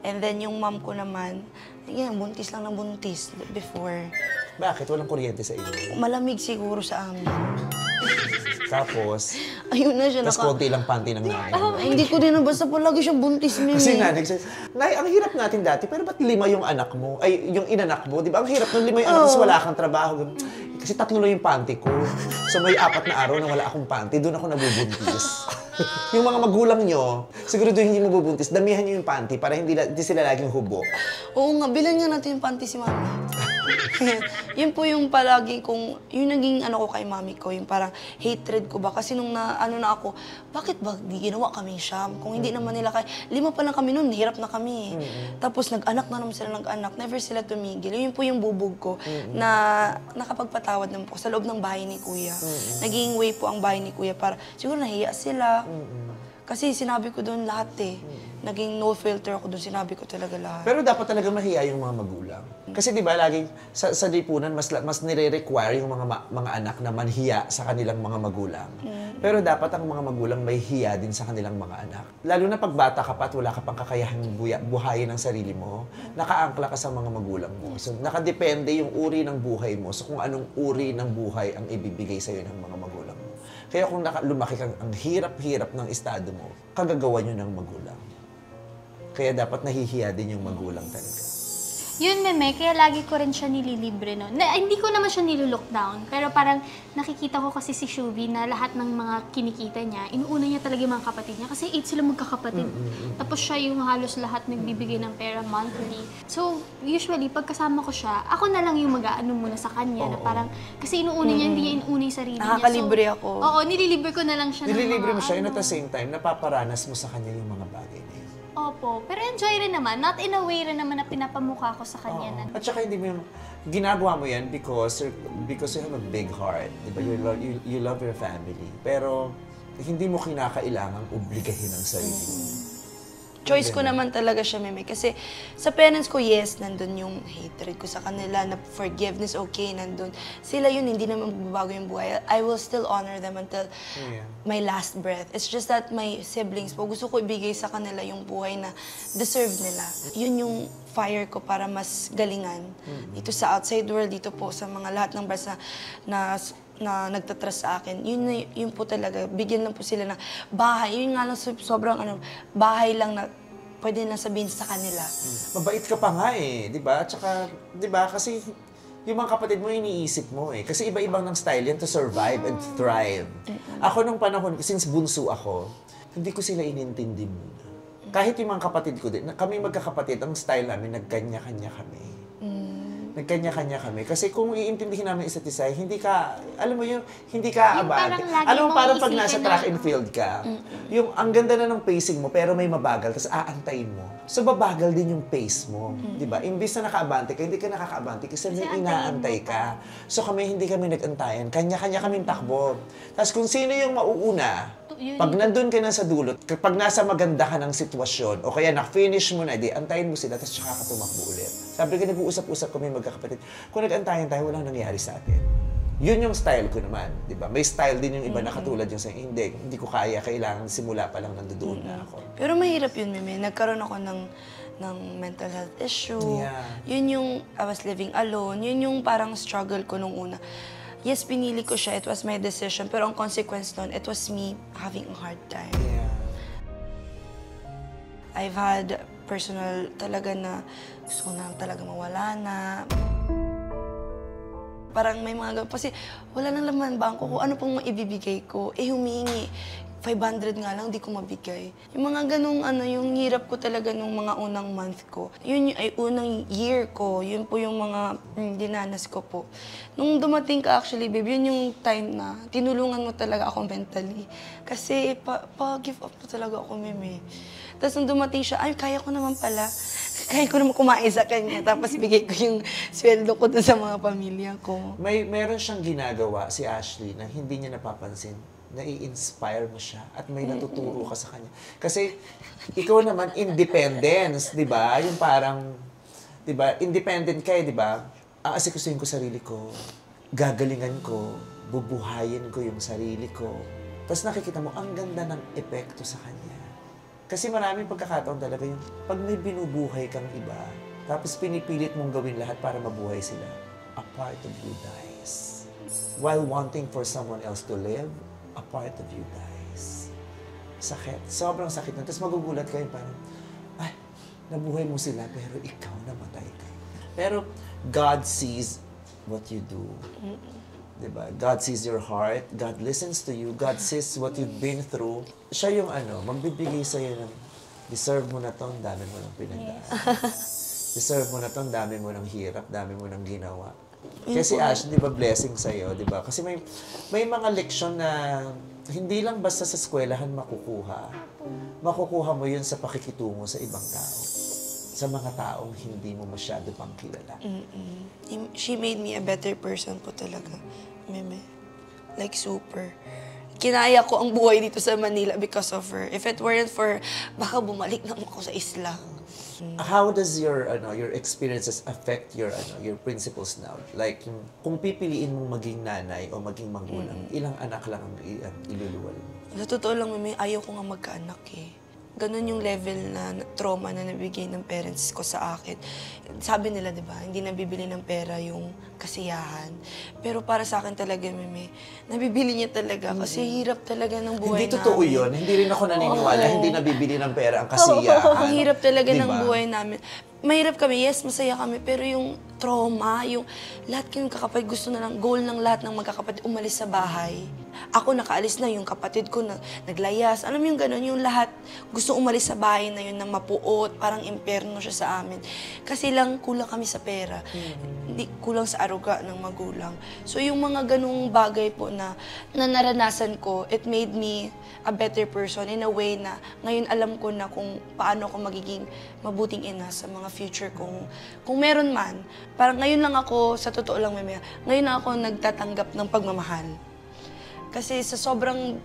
And then yung mom ko naman, buntis lang ng buntis before. Bakit? Walang kuryente sa inyo? Malamig siguro sa amin. Tapos, Ayun na siya. tas konti lang panty ng nanay mo. Ay, hindi ko din nabasa po lagi siyang buntis, Mimi. Kasi nga, Nay, ang hirap natin dati, pero ba't 5 yung anak mo? Ay, yung inanak mo, di ba? Ang hirap nung 5 yung anak, tapos wala kang trabaho. Kasi 3 lang yung panty ko. So may 4 na araw na wala akong panty, doon ako nabubuntis. Yung mga magulang nyo, siguro doon hindi mabubuntis, damihan nyo yung panty para hindi sila laging hubo. Oo nga, bilan nga natin yung panty si Mami. Yun po yung palagi kong, yung naging ko kay Mami ko, yung parang hatred ko ba? Kasi nung na ako, bakit ba di ginawa kaming siyam? Kung hindi naman nila kaya, 5 pa lang kami noon, hirap na kami. Tapos nag-anak na naman sila, never sila tumigil. Yun po yung bubog ko na nakapagpatawad naman po sa loob ng bahay ni Kuya. Naging way po ang bahay ni Kuya para, siguro nahiya sila. Kasi sinabi ko doon lahat eh. Naging no filter ako doon, sinabi ko talaga lahat. Pero dapat talaga mahiya yung mga magulang. Kasi di ba laging sa lipunan mas nire-require yung mga anak na manhiya sa kanilang mga magulang. Pero dapat ang mga magulang may hiya din sa kanilang mga anak. Lalo na pag bata ka pa at wala ka pang kakayahang buhayin ng sarili mo, nakaangkla ka sa mga magulang mo. So nakadepende yung uri ng buhay mo. So kung anong uri ng buhay ang ibibigay sa'yo ng mga magulang mo. Kaya kung lumaki kang ang hirap-hirap ng estado mo, kagagawa nyo ng magulang. Kaya dapat nahihiya din yung magulang talaga. Yun, meme, kaya lagi ko rin siya nililibre, no? Hindi ko naman siya nilulook down, pero parang nakikita ko kasi si Shubi na lahat ng mga kinikita niya, inuuna niya talaga yung mga kapatid niya kasi 8 sila magkakapatid. Tapos siya yung halos lahat nagbibigay ng pera monthly. So, usually, pagkasama ko siya, ako na lang yung mag-aano muna sa kanya na parang, kasi inuuna niya, hindi niya inuuna yung sarili niya. Nakakalibre ako. Oo, nililibre ko na lang siya ng Nililibre mga mo siya and at ano. the same time, napaparanas mo sa kanya yung mga bagay na yun. Opo, pero enjoy rin naman. Not in a way rin naman na pinapamukha ko sa kanya na. At saka hindi mo yung, ginagawa mo yan because you have a big heart. Diba? You love your family. Pero hindi mo kinakailangang obligahin ang sarili mo. Choice ko naman talaga siya, Meme. Kasi sa parents ko, yes, nandun yung hatred ko sa kanila, na forgiveness, okay, nandun. Sila yun, hindi naman magbabago yung buhay. I will still honor them until my last breath. It's just that my siblings po, gusto ko ibigay sa kanila yung buhay na deserve nila. Yun yung fire ko para mas galingan. Dito sa outside world, dito po sa mga lahat ng brands na nagtatrust sa akin, yun po talaga, bigyan lang po sila ng bahay. Yun nga lang, sobrang bahay lang na pwede lang sabihin sa kanila. Mabait ka pa nga eh, di ba? Tsaka, di ba, kasi yung mga kapatid mo, iniisip mo eh. Kasi iba-ibang ng style yan to survive and thrive. Ako nung panahon, since bunso ako, hindi ko sila inintindi muna. Kahit yung mga kapatid ko din, kami magkakapatid, ang style namin, nagkanya-kanya kami. Nagkanya-kanya kami. Kasi kung iintindihin namin isa't isa, hindi ka, alam mo yung, hindi ka abante. parang lagi Alam mo, mong parang pag isipin nasa na- track and field ka, yung ang ganda na ng pacing mo, pero may mabagal, tapos aantayin mo. So, babagal din yung pace mo. Di ba? Imbis na nakaabante ka, hindi ka nakakaabante kasi may antayin inaantay mo ka. So, hindi kami nag-antayan. Kanya-kanya kaming takbo. Tapos kung sino yung mauuna, pag nandun ka na sa dulot, kapag nasa maganda ka ng sitwasyon, o kaya na-finish mo na, di, antayin mo sila, tapos tsaka ka tumakbo ulit. Sabi ko, nag-uusap-usap kami magkakapatid. Kung nag-antayan tayo, walang nangyari sa atin. Yun yung style ko naman, di ba? May style din yung iba na katulad yung sa'yo, hindi ko kaya, kailangan simula pa lang nandoon na ako. Pero mahirap yun, Meme. Nagkaroon ako ng mental health issue. Yeah. Yun yung, I was living alone. Yun yung parang struggle ko nung una. Yes, pinili ko siya. It was my decision. Pero ang consequence nun, it was me having a hard time. Yeah. I've had personal talaga na gusto ko na talaga mawala na. Parang may mga kasi wala nang laman bangko ko. Ano pong maibibigay ko? Humingi. 500 nga lang, di ko mabigay. Yung mga ganong yung hirap ko talaga nung mga unang month ko. Yun ay unang year ko. Yun po yung mga dinanas ko po. Nung dumating ka actually, babe, yun yung time na tinulungan mo talaga ako mentally. Kasi pa-give up po talaga ako, Meme. Tapos nung dumating siya, ay, kaya ko naman pala. Kaya ko naman kumain sa kanya. Tapos bigay ko yung sweldo ko dun sa mga pamilya ko. Meron siyang ginagawa, si Ashley, na hindi niya napapansin. Nai-inspire mo siya at may natuturo ka sa kanya. Kasi ikaw naman, independence, di ba? Yung parang, di ba, independent ka eh, di ba? Aasikasuhin ko sarili ko, gagalingan ko, bubuhayin ko yung sarili ko. Tapos nakikita mo, ang ganda ng epekto sa kanya. Kasi maraming pagkakataon talaga yung pag may binubuhay kang iba, tapos pinipilit mong gawin lahat para mabuhay sila, a part of you dies. While wanting for someone else to live, a part of you dies. Sakit. Sobrang sakit na. Tapos magugulat kayo parang, ay, nabuhay mo sila, pero ikaw namatay ka. Pero God sees what you do. Diba? God sees your heart. God listens to you. God sees what you've been through. Siya yung magbibigay sa'yo ng, deserve mo na to, ang dami mo ng pinagdaan. Deserve mo na to, ang dami mo ng hirap, dami mo ng ginawa. Kasi Ash, di ba, blessing sa'yo, di ba? Kasi may mga leksyon na hindi lang basta sa eskwelahan makukuha. Makukuha mo yun sa pakikitungo sa ibang tao. Sa mga taong hindi mo masyado pang kilala. She made me a better person po talaga, Meme. Like, super. Kinaya ko ang buhay dito sa Manila because of her. If it weren't for her, baka bumalik na ako sa isla. How does your experiences affect your principles now? Like, kung pipiliin mong maging nanay o maging magulang, ilang anak lang ang iluluwal mo? Sa totoo lang, Meme, ayaw ko nga magkaanak eh. Ganun yung level na trauma na nabigay ng parents ko sa akin. Sabi nila, di ba, hindi nabibili ng pera yung kasiyahan. Pero para sa akin talaga, Meme, nabibili niya talaga kasi hirap talaga ng buhay Hindi totoo namin. yun. Hindi rin ako naniniwala. Hindi nabibili ng pera ang kasiyahan. Ang hirap talaga Diba? ng buhay namin. Mahirap kami, yes, masaya kami, pero yung trauma, yung lahat kayong kakapatid, gusto na lang, goal ng lahat ng magkakapatid, umalis sa bahay. Ako nakaalis na, yung kapatid ko na naglayas. Alam mo yung gano'n, yung lahat gusto umalis sa bahay na yun, na mapuot, parang impyerno siya sa amin. Kasi lang kulang kami sa pera. Hindi kulang sa aruga ng magulang. So yung mga ganung bagay po na naranasan ko, it made me a better person in a way na ngayon alam ko na kung paano ako magiging mabuting ina sa mga future kung meron man. Parang ngayon lang ako, sa totoo lang, Meme, ngayon lang ako nagtatanggap ng pagmamahal. Kasi sa sobrang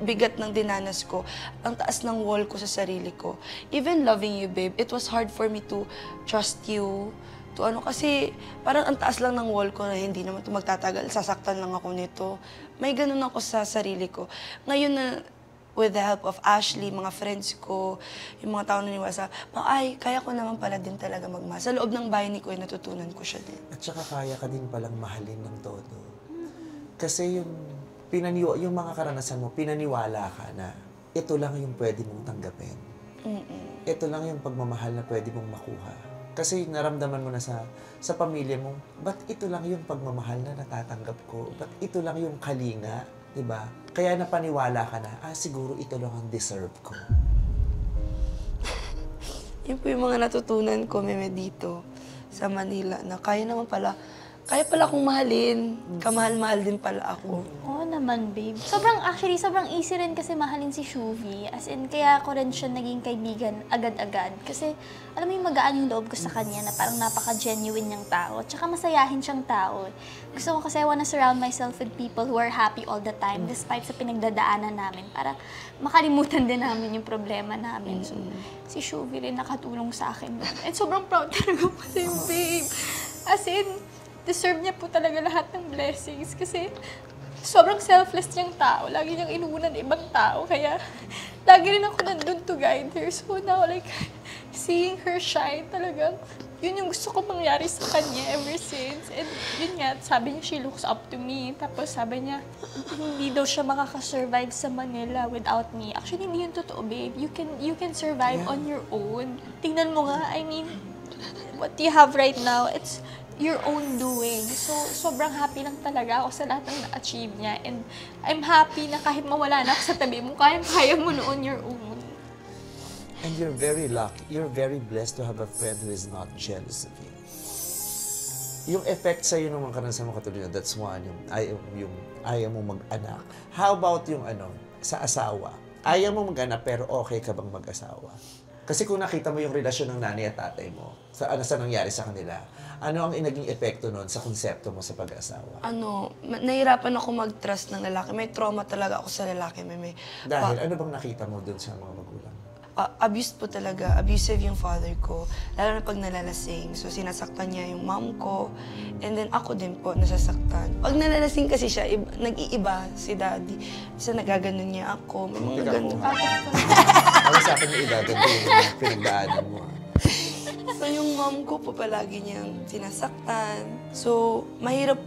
bigat ng dinanas ko, ang taas ng wall ko sa sarili ko. Even loving you, babe, it was hard for me to trust you. Kasi parang ang taas lang ng wall ko na hindi naman ito magtatagal, sasaktan lang ako nito. May ganun ako sa sarili ko. Ngayon na with the help of Ashley, mga friends ko, yung mga tao na niwasa, ay, kaya ko naman pala din talaga magmahal. Sa loob ng bahay ni Kuya, natutunan ko siya din. At saka kaya ka din palang mahalin ng todo. Kasi yung mga karanasan mo, pinaniwala ka na ito lang yung pwede mong tanggapin. Ito lang yung pagmamahal na pwede mong makuha. Kasi naramdaman mo na sa pamilya mo, ba't ito lang yung pagmamahal na natatanggap ko? Ba't ito lang yung kalinga? Diba? Kaya napaniwala ka na, siguro ito lang ang deserve ko. Yun po yung mga natutunan ko, Meme, dito sa Manila, na kaya pala akong mahalin. Kamahal-mahal din pala ako. Oo naman, babe. Sobrang easy rin kasi mahalin si Shuvi. As in, kaya ako rin siya naging kaibigan agad-agad. Kasi, alam mo yung magaan yung loob ko sa kanya na parang napaka-genuine niyang tao. Tsaka masayahin siyang tao. Gusto ko kasi I wanna surround myself with people who are happy all the time despite sa pinagdadaanan namin para makalimutan din namin yung problema namin. So, si Shuvi rin nakatulong sa akin. And sobrang proud talaga ko sa'yo, babe. As in, deserve niya po talaga lahat ng blessings kasi sobrang selfless niyang tao. Lagi niyang inuunan ibang tao. Kaya lagi rin ako nandun to guide her. So now, like, seeing her shine talagang, yun yung gusto ko mangyari sa kanya ever since. And yun nga, sabi niya, she looks up to me. Tapos sabi niya, hindi daw siya makakasurvive sa Manila without me. Actually, hindi yun totoo, babe. You can survive on your own. Tingnan mo nga, I mean, what you have right now, it's your own doing. So, sobrang happy lang talaga ako sa lahat ng na-achieve niya. And I'm happy na kahit mawala na ako sa tabi mo, kaya mo noon your own. And you're very lucky. You're very blessed to have a friend who is not jealous of you. Yung effect sa'yo ng mga karanasan mo katulad, that's one, yung ayaw mo mag-anak. How about yung sa asawa? Ayaw mo mag-anak pero okay ka bang mag-asawa? Kasi kung nakita mo yung relasyon ng nanay at tatay mo, sa nangyari sa kanila, ano ang naging epekto nun sa konsepto mo sa pag-asawa? Nahirapan ako mag-trust ng lalaki. May trauma talaga ako sa lalaki, Meme. Dahil ano bang nakita mo dun sa mga magulang? Abused po talaga. Abusive yung father ko. Lalo na pag nalalasing. So, sinasaktan niya yung mom ko. And then, ako din po, nasasaktan. Pag nalalasing kasi siya, nag-iiba si daddy. Isa nagaganon niya ako. May mga ganun. Ano sa akin yung idaganda yung pinagdaanan mo? So, yung mom ko po palagi niyang sinasaktan. So,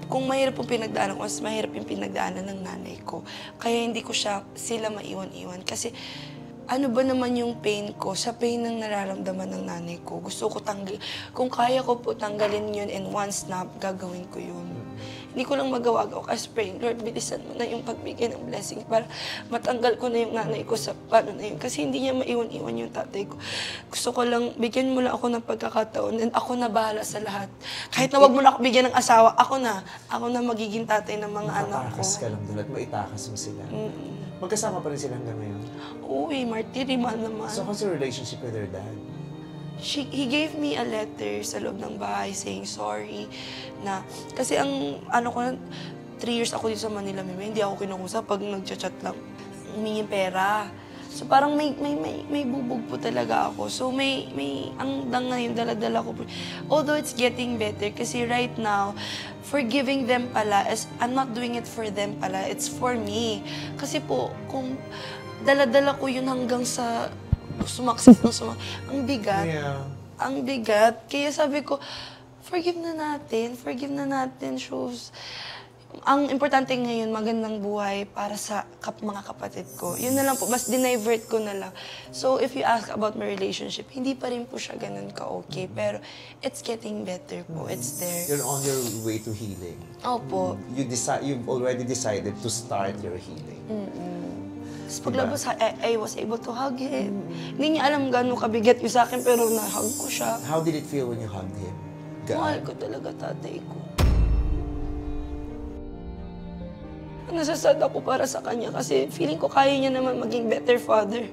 kung mahirap po pinagdaanan ko, mas mahirap yung pinagdaanan ng nanay ko. Kaya hindi ko sila maiwan-iwan. Kasi, ano ba naman yung pain ko sa pain ng nararamdaman ng nanay ko? Gusto ko kung kaya ko po tanggalin yun in one snap, gagawin ko yun. Hindi ko lang magawa ako kasi praying, Lord, bilisan mo na yung pagbigay ng blessing para matanggal ko na yung nanay ko sa paano na yun. Kasi hindi niya maiwan-iwan yung tatay ko. Gusto ko lang, bigyan mo lang ako ng pagkakataon and ako na bahala sa lahat. Kahit na wag mo na ako bigyan ng asawa, ako na magiging tatay ng mga anak ko. Matakas ka lang doon at maitakas mo sila. Magkasama pa rin sila hanggang ngayon? Uy, martiriman naman. So, how's your relationship with your dad? He gave me a letter sa loob ng bahay saying sorry na kasi ang 3 years ako dito sa Manila, hindi ako kinukusa pag nagchat-chat lang. Humingi pera. So parang may bubog po talaga ako. So hanggang ngayon dala-dala ko po. Although it's getting better kasi right now, forgiving them pala is I'm not doing it for them pala, it's for me. Kasi po kung dala-dala ko yun hanggang sa sumaksit ng ang bigat. Yeah. Ang bigat. Kaya sabi ko, forgive na natin, shows. Ang importante ngayon, magandang buhay para sa mga kapatid ko. Yun na lang po, mas dinivert ko na lang. So, if you ask about my relationship, hindi pa rin po siya ganun ka-okay. Pero, it's getting better po. It's there. You're on your way to healing. Opo. You've already decided to start your healing. Tapos paglabas, I was able to hug him. Hindi niya alam gano'ng kabigat yung sa akin, pero na-hug ko siya. How did it feel when you hugged him? Mahal ko talaga tatay ko. Nasasad ako para sa kanya kasi feeling ko kaya niya naman maging better father.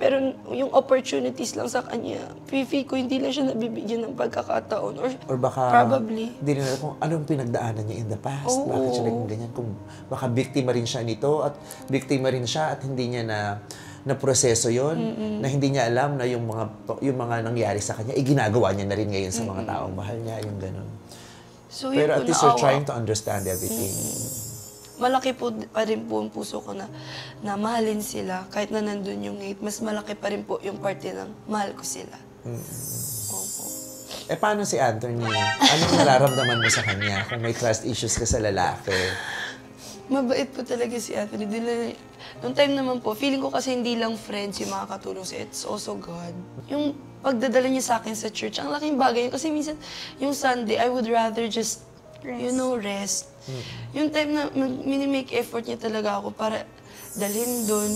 Pero yung opportunities lang sa kanya, feel ko hindi lang siya nabibigyan ng pagkakataon. Or baka, probably. Hindi rin alam kung anong pinagdaanan niya in the past. Oo. Bakit siya naging ganyan? Kung baka biktima rin siya nito at biktima rin siya at hindi niya na proseso yon, na hindi niya alam na yung mga nangyari sa kanya, ginagawa niya na rin ngayon sa mga taong mahal niya, yung gano'n. So, Pero at least you're trying to understand everything. malaki po pa rin po ang puso ko na mahalin sila. Kahit na nandun yung hate, mas malaki pa rin po yung parte ng mahal ko sila. Opo. Eh, paano si Anthony? Anong nararamdaman mo sa kanya kung may trust issues ka sa lalaki? Mabait po talaga si Anthony. Noong time naman po, feeling ko kasi hindi lang friends yung makakatulong sa it's also God. Yung pagdadala niya sa akin sa church, ang laking bagay. Kasi minsan, yung Sunday, I would rather just, rest. Yung time na mini-make effort niya talaga ako para dalhin doon,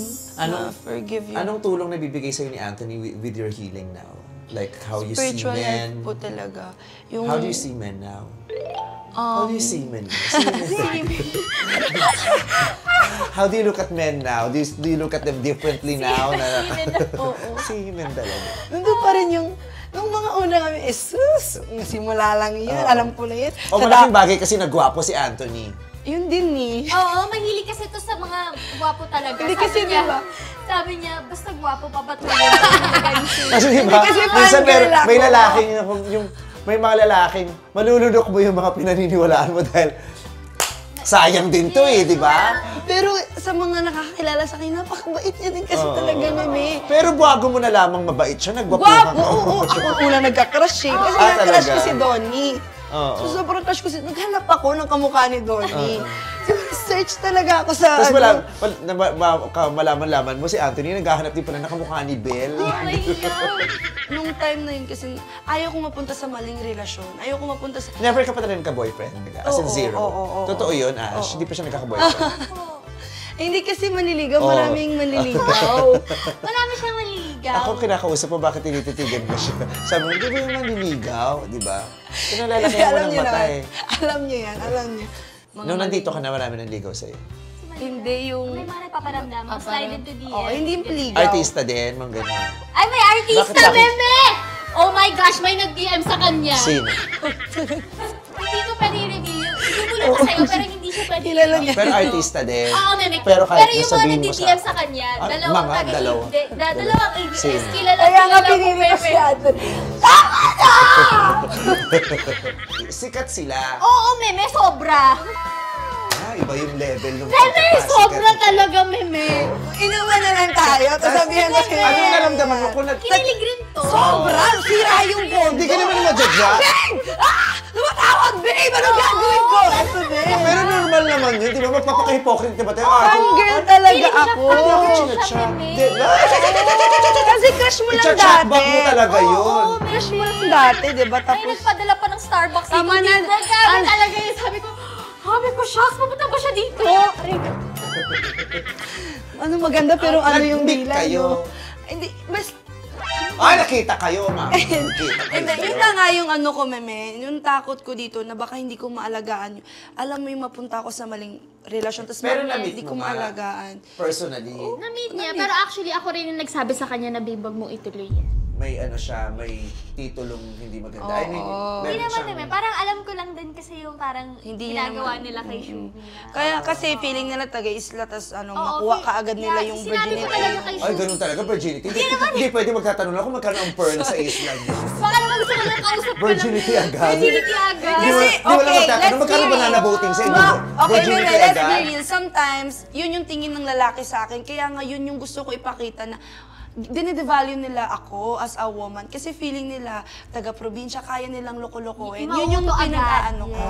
forgive you. Anong tulong na bibigay sa'yo ni Anthony with your healing now? Like, how you see Spiritual life men? po talaga. Yung, How do you see men now? How do you see men? How do you look at men now? Do you look at them differently now? See men talaga. nandun pa rin yung, nung mga una kami, sus, simula lang yan, alam ko na yan. O malaking bagay kasi nagwapo si Anthony. Yun din eh. Oo, mahilig kasi to sa mga gwapo talaga. Hindi kasi, diba? Sabi niya, basta gwapo, papatuloy. Kasi diba, kasi minsan fan girl ako. may lalaking, may mga lalaking, malulunok mo yung mga pinaniniwalaan mo dahil sayang din to eh, di ba? Pero sa mga nakakakilala sa akin, napakabait niya din kasi talaga, mami. Pero bago mo na lamang mabait siya, Gwapo! nagwapuhan ka. Oo, ako una nagka-crush eh. Kasi Ah, nag-crush talaga? ko si Donnie. Oo. So sobrang crush ko si... Naghanap ako ng kamukha ni Donnie. So, search talaga ako sa... Tapos malaman-laman mo si Anthony, naghahanap din pala ng kamukha ni Belle. Nung time na yun kasi ayaw ko mapunta sa maling relasyon. Ayaw ko mapunta sa... Never ka pa talaga nagka-boyfriend? As in Oo, zero? oo. Totoo yun, Ash? Hindi pa siya nagkaka-boyfriend? Hindi kasi manliligaw, Oo. maraming manliligaw. Marami siyang maliligaw. Ako kinakausap mo, bakit tinititigan mo siya? Sabi mo, di ba yung manliligaw? Di ba? Pinalalaki mo alam ng niyo mata na. eh. Alam niyo yan, alam niyo. Nung nandito ka na, marami nang ligaw sa'yo. Hindi yung... May mga nagpaparamdam. Slide into DM. Oo, hindi yung maligaw. Artista din, mga ganyan. Ay, may Bakit artista, sa akin? meme! Oh my gosh, may nag-DM sa kanya. Sino? Hindi ko pwede i-reveal yun. Ibubulong ko sa'yo, pero hindi siya pwede Kilala niya. Pero artista din. Oo, meme. Pero kahit yung mga nasabihin mo nag-DM sa... sa kanya, Ah, dalawang mga, taga- dalawa. hindi, dalawang ABS, Sino? kilala Kaya nga ko, pinili ko si Pepe. Anthony. Sikat sila. Oo, meme, sobra. Ah, iba yung level ng Meme, pagkakasikat. sobra talaga, meme. Inuman na lang tayo, tapos sabihan ko siya. Anong naramdaman mo kung Kinilig rin to. Sobra! Sira yung phone. Hindi ka naman madjadya. Tumatawag, babe! Anong gagawin ko? Ito, babe. Pero normal naman yun, di ba? Magpapaka-hypocrite ka ba tayo? Fangirl talaga Kinilig siya, ako. Bakit siya, sinatcha? meme. Di ba? Kasi crush mo lang dati. I-chatback mo talaga yun. Crush mo lang dati, di ba? Ay, Tapos, nagpadala pa ng Starbucks Tama dito. na. Nagkagin talaga yun. Sabi ko, shucks, papunta ba siya dito? ano maganda pero ano yung Nag-meet dila, kayo. no? Hindi, mas... Ay, nakita kayo, ma'am. Nakita Hindi, kayo. yun na nga yung ano ko, meme. Yung takot ko dito na baka hindi ko maalagaan. Alam mo yung mapunta ako sa maling relasyon, tapos Pero mamaya na-meet hindi mo ko nga. maalagaan. Personally, Na-meet niya, pero actually ako rin yung nagsabi sa kanya na babe, wag mong ituloy yan. may ano siya, may titulong hindi maganda. I mean, Hindi meron naman, siyang- meme. Parang alam ko lang din kasi yung parang Hindi niya ginagawa naman. nila kay Shubi. Kaya kasi feeling nila taga-isla, tapos Oo, ano, makuha kaagad nila yeah, yung sinabi ko virginity. talaga kay Ay, Shubi. ganun talaga, virginity. Hindi pwede magtatanong lang kung magkano ang pearl sa island. Baka naman gusto ko lang kausap ko Virginity lang. agad. Virginity agad. Di ba- di wala magtatanong, magkano banana boating sa inyo? Okay, Virginity Meme, let's agad? be real. Sometimes, yun yung tingin ng lalaki sa akin. Kaya nga, yun yung gusto ko ipakita na dinidevalue nila ako as a woman. Kasi feeling nila, taga-probinsya, kaya nilang loko-lokohin. Yun yung Mauto agad. pinag-aano ko.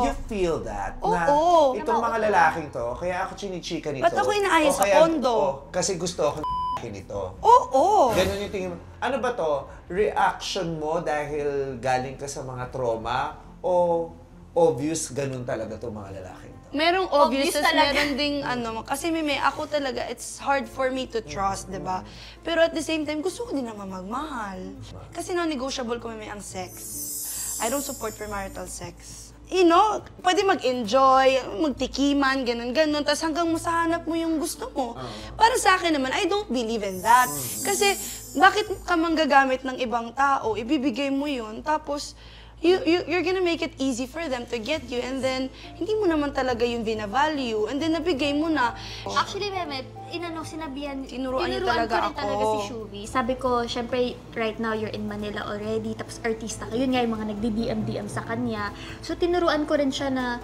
You feel that? Na Oo. itong mga lalaking to, kaya ako chinichika nito. Ba't ako inaayos O sa kaya- kondo? o, kasi gusto ako nito. Oo. Ganun yung tingin mo. Ano ba to? Reaction mo dahil galing ka sa mga trauma o obvious ganun talaga to mga lalaking to? Merong Obvious obvious, tas talaga. meron ding ano, kasi Meme, ako talaga, it's hard for me to trust, di ba? Pero at the same time, gusto ko din naman magmahal. Kasi non-negotiable ko, Meme, ang sex. I don't support premarital sex. You know, pwede mag-enjoy, magtikiman, ganun-ganun, tapos hanggang masahanap mo yung gusto mo. Para sa akin naman, I don't believe in that. Kasi, bakit ka manggagamit ng ibang tao, ibibigay mo yun, tapos, you're gonna make it easy for them to get you, and then hindi mo naman talaga yung vina-value, and then nabigay mo na. Actually, Meme, Tinuruan niya ko talaga rin talaga ako. si Shuvi. Sabi ko, syempre, right now, you're in Manila already, tapos artista ka. Yun nga yung mga nagdi-DM sa kanya. So, tinuruan ko rin siya na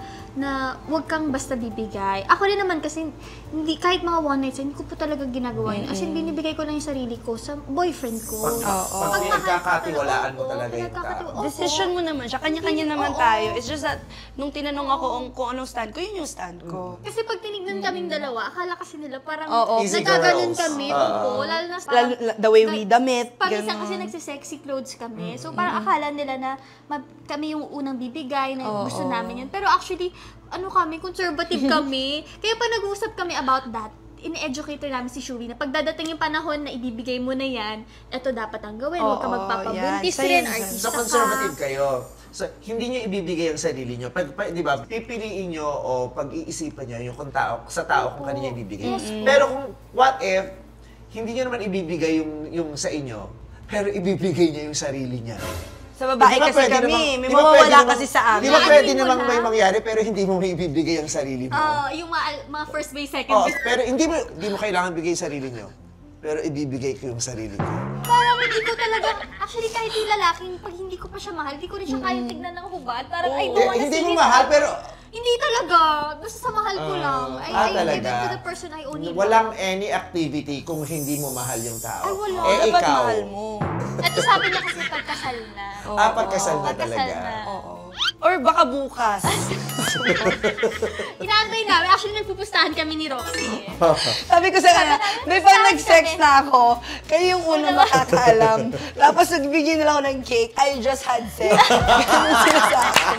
huwag kang basta bibigay. Ako rin naman kasi, hindi, kahit mga one night stand, hindi ko po talaga ginagawa yun. As in, binibigay ko lang yung sarili ko sa boyfriend ko. Pag pinagkakatiwalaan mo talaga yung tao. Decision mo naman siya, kanya-kanya naman tayo. It's just that, nung tinanong ako kung anong stand ko, yun yung stand ko. Kasi pag tinignan kaming dalawa, akala kasi nila parang Easy nagkaganon girls. kami. Lalo na The way we damit, Paminsan ganun. kasi nagsisexy clothes kami. So parang akala nila na kami yung unang bibigay, na gusto namin yun. Pero actually, conservative kami. Kaya pa nag-uusap kami about that, in-educator namin si Shuvi na pagdadating yung panahon na ibibigay mo na yan, eto dapat ang gawin. Huwag ka magpapabuntis rin, artista So, ka. conservative kayo. So, hindi nyo ibibigay ang sarili nyo. Di ba, pipiliin nyo o pag-iisipan nyo yung sa tao kung kanina ibibigay. Pero kung what if, hindi nyo naman ibibigay yung sa inyo, pero ibibigay niya yung sarili niya. Sa babae kasi kami, may mawawala kasi sa amin. Di ba pwede Ano mo namang na? may mangyari pero hindi mo may ibibigay ang sarili mo? Yung mga first base, second Oh, base. pero hindi mo kailangan bigay yung sarili nyo. Pero ibibigay ko yung sarili ko. Parang hindi ko talaga, actually kahit yung lalaking, pag hindi ko pa siya mahal, hindi ko rin siya kayang tignan ng hubad. Parang I don't wanna Hindi see mo his mahal, heart. pero Hindi talaga. Basta sa mahal ko lang. I give it to the person I only walang love. any activity kung hindi mo mahal yung tao. Ay, wala. Eh, Dapat ikaw. mahal mo. Ito sabi niya kasi pagkasal na. Pagkasal na Pagkasal talaga. na. Oo. Or baka bukas. Inaantay namin. Actually, nagpupustahan kami ni Roxy. Sabi ko sa kanya, may pag nag-sex na ako, kayo yung unang makakaalam. Tapos nagbigyan nila ako ng cake, I just had sex. Ganun sila sa akin.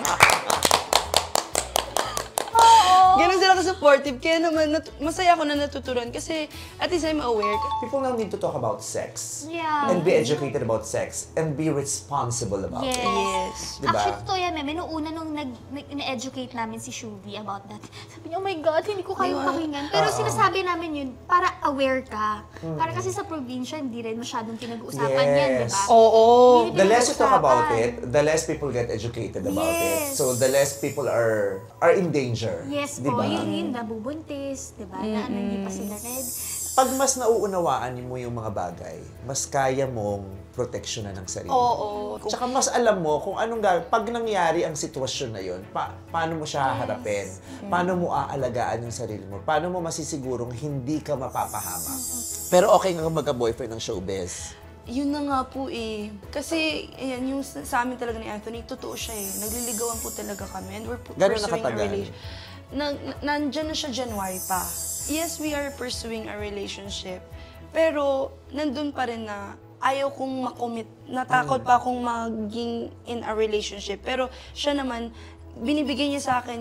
Ganun sila ka-supportive. Kaya naman, masaya ako na natuturuan kasi at least I'm aware. People now need to talk about sex. Yeah. And be educated about sex. And be responsible about it. Yes. Diba? Actually, totoo yan, Meme. Nung una nung ina-educate namin si Shuvi about that, sabi niya, oh my God, hindi ko kayang pakinggan. Pero sinasabi namin yun, para aware ka. Para kasi sa probinsya, hindi rin masyadong pinag-uusapan yan, di ba? Oo. Hindi The less you talk about pinag-uusapan. it, the less people get educated about it. Yes. So the less people are in danger. Yes Di po, ba? yun, nabubuntis, di ba? Na hindi pa sila ready. Pag mas nauunawaan mo yung mga bagay, mas kaya mong proteksyonan ng sarili. Oo. Tsaka mas alam mo kung anong gagawin. Pag nangyari ang sitwasyon na yun, paano mo siya haharapin? Paano mo aalagaan yung sarili mo? Paano mo masisigurong hindi ka mapapahama? Pero okay nga magka-boyfriend ng showbiz. Yun na nga po eh. Kasi, ayan, yung sa amin talaga ni Anthony, totoo siya eh. Nagliligawan po talaga kami. And we're Gano'n pursuing a nakatagal? relationship. Nandyan na siya January pa. Yes, we are pursuing a relationship. Pero, nandun pa rin na ayaw kong makommit. Natakot pa akong maging in a relationship. Pero, siya naman, binibigay niya sa akin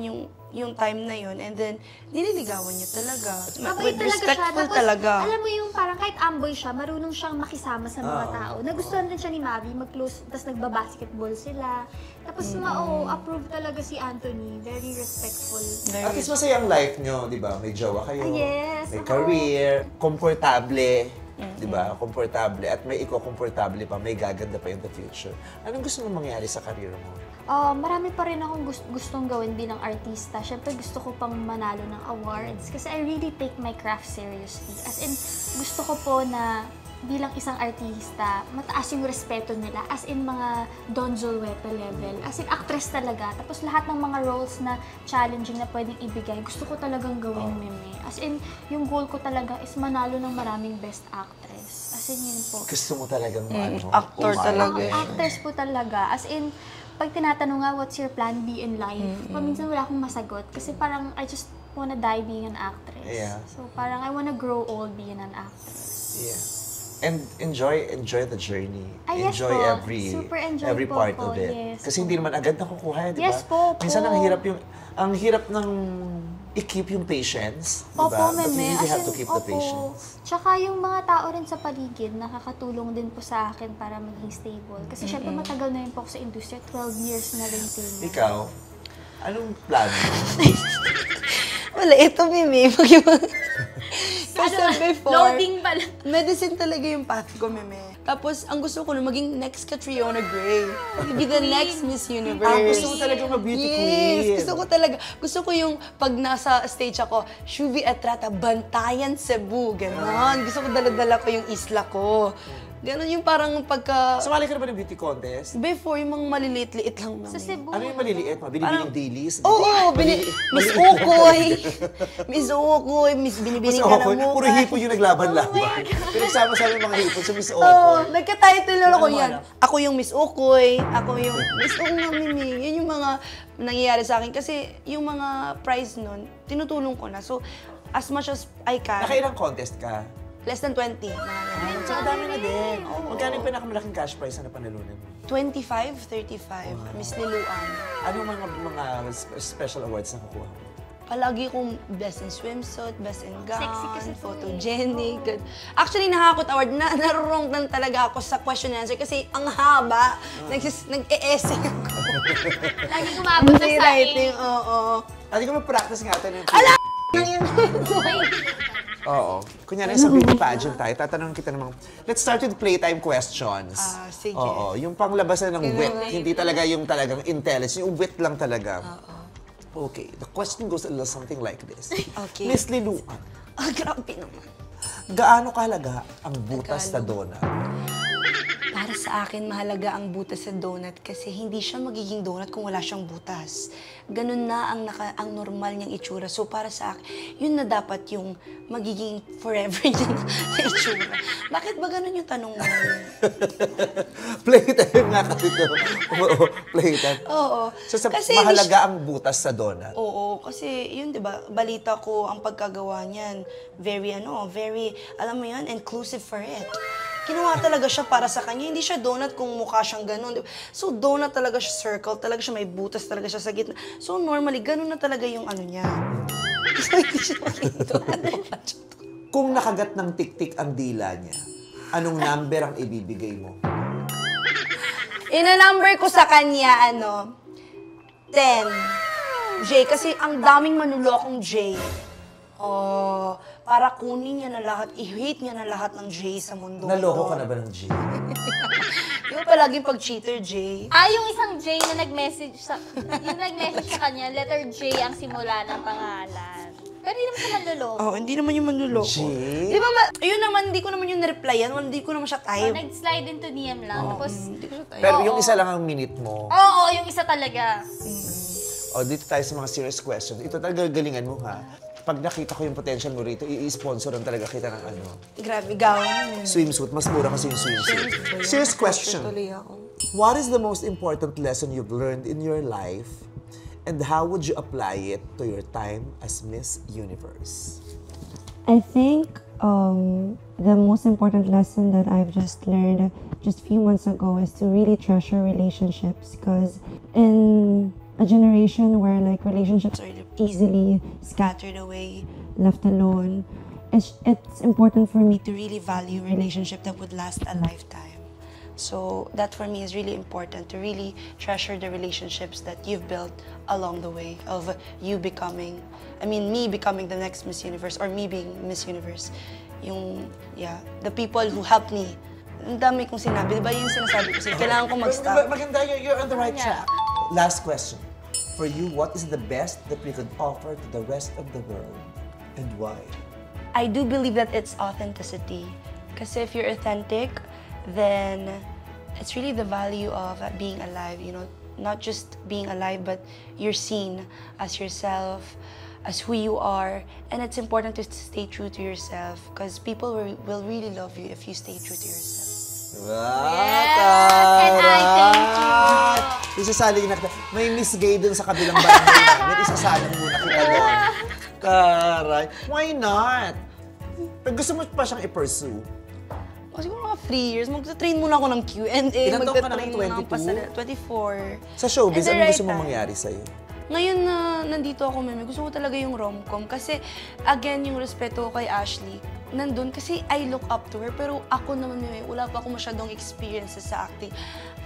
yung time na yun, and then, nililigawan niya talaga. Mabait talaga siya. Respectful Tapos, talaga. alam mo yung parang kahit amboy siya, marunong siyang makisama sa mga tao. Nagustuhan din siya ni Mavi, mag-close, tapos nagbabasketball sila. Tapos ma-approve talaga si Anthony. Very respectful. At least masaya ang life nyo, di ba? May jowa kayo, Yes, may oo. career, komportable, di ba? Komportable. At may iko-komportable pa, may gaganda pa in the future. Anong gusto mong mangyari sa career mo? Marami pa rin akong gustong gawin bilang artista. Siyempre, gusto ko pang manalo ng awards. Kasi I really take my craft seriously. As in, gusto ko po na bilang isang artista, mataas yung respeto nila. As in, mga Don Zulueta level. As in, actress talaga. Tapos lahat ng mga roles na challenging na pwedeng ibigay, gusto ko talagang gawin, Meme. As in, yung goal ko talaga is manalo ng maraming best actress. As in, yun po. Gusto mo talagang actor umahal. talaga. Actors po talaga. As in, pag tinatanong nga, what's your plan B in life? Paminsan wala akong masagot. Kasi parang, I just wanna die being an actress. Yeah. So parang, I wanna grow old being an actress. Yeah. And enjoy the journey. Yes Enjoy po. every Super enjoy every po part po. of it. Yes Kasi hindi naman agad nakukuha, di ba? Yes po. Minsan ang hirap ng i-keep yung patience, di ba? Opo, But you Meme. really As have in, to keep the opo. patience. Tsaka yung mga tao rin sa paligid, nakakatulong din po sa akin para maging stable. Kasi syempre matagal na yun po ako sa industriya. 12 years na rin din. Ikaw, anong plan mo? Wala, ito, Mimi. Kasi before, Loading pala. medicine talaga yung path ko, meme. Tapos, ang gusto ko na maging next Catriona Gray. Be the next Miss Universe. Gusto mo talaga mag-beauty queen. Yes, gusto ko talaga. Gusto ko yung pag nasa stage ako, Shuvi Etrata, Bantayan Cebu, gano'n. Gusto ko dala-dala ko yung isla ko. Ganon yung parang pagka... Sumali ka na ba ng beauty contest? Before, yung mga maliliit-liit lang namin. Sa Cebu. Ano yung maliliit mo? Binibining dailies? Oo, Miss Okoy. Miss Okoy, binibining Mas ka Okoy, ng puro hipo yung naglaban-laban. Pinagsama-sama yung mga hipo sa Miss Oo, Okoy. nagka-title ako yan. Ako yung Miss Okoy, ako yung Miss Mimi. Yun yung mga nangyayari sa akin. Kasi yung mga prize nun, tinutulong ko na. So, as much as I can, Nakailang contest ka? less than 20. Mga ganun. So, dami na din. Magkano yung pinakamalaking cash prize na napanalunan mo? 25, 35. Miss Liluan. Ano mga special awards na kukuha mo? Palagi kong best in swimsuit, best in gown, Sexy kasi to photogenic. Actually, nakakot award. Narurong lang talaga ako sa question and answer kasi ang haba. Nag-e-essay ako. Lagi kumabot sa Writing, saing. oo. Hindi ko ma-practice nga ito. Uy, Oo. Kunyari sa beauty pageant tayo, tatanungin kita namang, let's start with playtime questions. Sige. Oo. Yung panglabasan ng wit. Hindi talaga yung talagang intelligence. Yung wit lang talaga. Okay. The question goes a little something like this. Okay. Miss Liluan, Grabe naman. gaano kahalaga ang butas sa donut? Para sa akin, mahalaga ang butas sa donut kasi hindi siya magiging donut kung wala siyang butas. Ganun na ang normal niyang itsura. So para sa akin, yun na dapat yung magiging forever niya na itsura. Bakit ba ganun yung tanong mo? Playtime nga kasi ito. Oo, playtime. Oo. So Kasi mahalaga ang butas sa donut. Oo, kasi yun, di ba, balita ko ang pagkagawa niyan. Very, alam mo yun, inclusive for it. Ginawa talaga siya para sa kanya. Hindi siya donut kung mukha siyang ganun. Di ba? So, donut talaga siya circle. Talaga siya may butas talaga siya sa gitna. So, normally, ganun na talaga yung ano niya. So, hindi siya maging donut. Kung nakagat ng tik-tik ang dila niya, anong number ang ibibigay mo? Ina-number ko sa kanya, 10. J, kasi ang daming manulokong J. Para kunin niya na lahat, i-hate niya na lahat ng J sa mundo. Naloko ka na ba ng G? Di ba palaging pag-cheater, J? yung isang J na nag-message sa kanya, letter J ang simula ng pangalan. Pero hindi naman siya manloloko. Hindi naman yung manluloko. J? Di ba, yun naman, hindi ko naman yung na-replyan, hindi ko naman siya type. Nag-slide into DM lang. Tapos, Hindi ko siya type. Pero yung isa lang ang minute mo. oo, yung isa talaga. O, dito tayo sa mga serious questions. Ito talaga galingan mo, ha? Pag nakita ko yung potential mo rito, i-sponsoran talaga kita ng Grabe, gown. swimsuit. Mas mura kasi yung swimsuit. Serious question. Tuloy ako. What is the most important lesson you've learned in your life? And how would you apply it to your time as Miss Universe? I think the most important lesson that I've just learned just a few months ago is to really treasure relationships, because in a generation where like relationships are easily scattered away, left alone, it's important for me to really value relationship that would last a lifetime. So that for me is really important, to really treasure the relationships that you've built along the way of you becoming, me becoming the next Miss Universe or me being Miss Universe. The people who helped me. Ang dami kong sinabi, di ba yung sinasabi ko sa'yo, kailangan ko mag-stop. Maganda, you're on the right track. Last question. For you, what is the best that we could offer to the rest of the world? And why? I do believe that it's authenticity. Kasi if you're authentic, then it's really the value of being alive, not just being alive, but you're seen as yourself, as who you are. And it's important to stay true to yourself because people will really love you if you stay true to yourself. And I thank you. Isasaling na kita. May Miss Gay dun sa kabilang barangay namin. Isasaling muna kita doon. Taray. Why not? Pag gusto mo pa siyang i-pursue, Siguro mga 3 years, magta-train muna ako ng Q&A. Ilan taon ka na? magta-train muna ako 22? pasarela. 24. sa showbiz, At the ano right gusto mong time. mangyari sa'yo? Ngayon na nandito ako, Meme, gusto ko talaga yung rom-com. Kasi, again, yung respeto ko kay Ashley, nandun. Kasi I look up to her. Pero ako naman, Meme, wala pa ako masyadong experiences sa acting.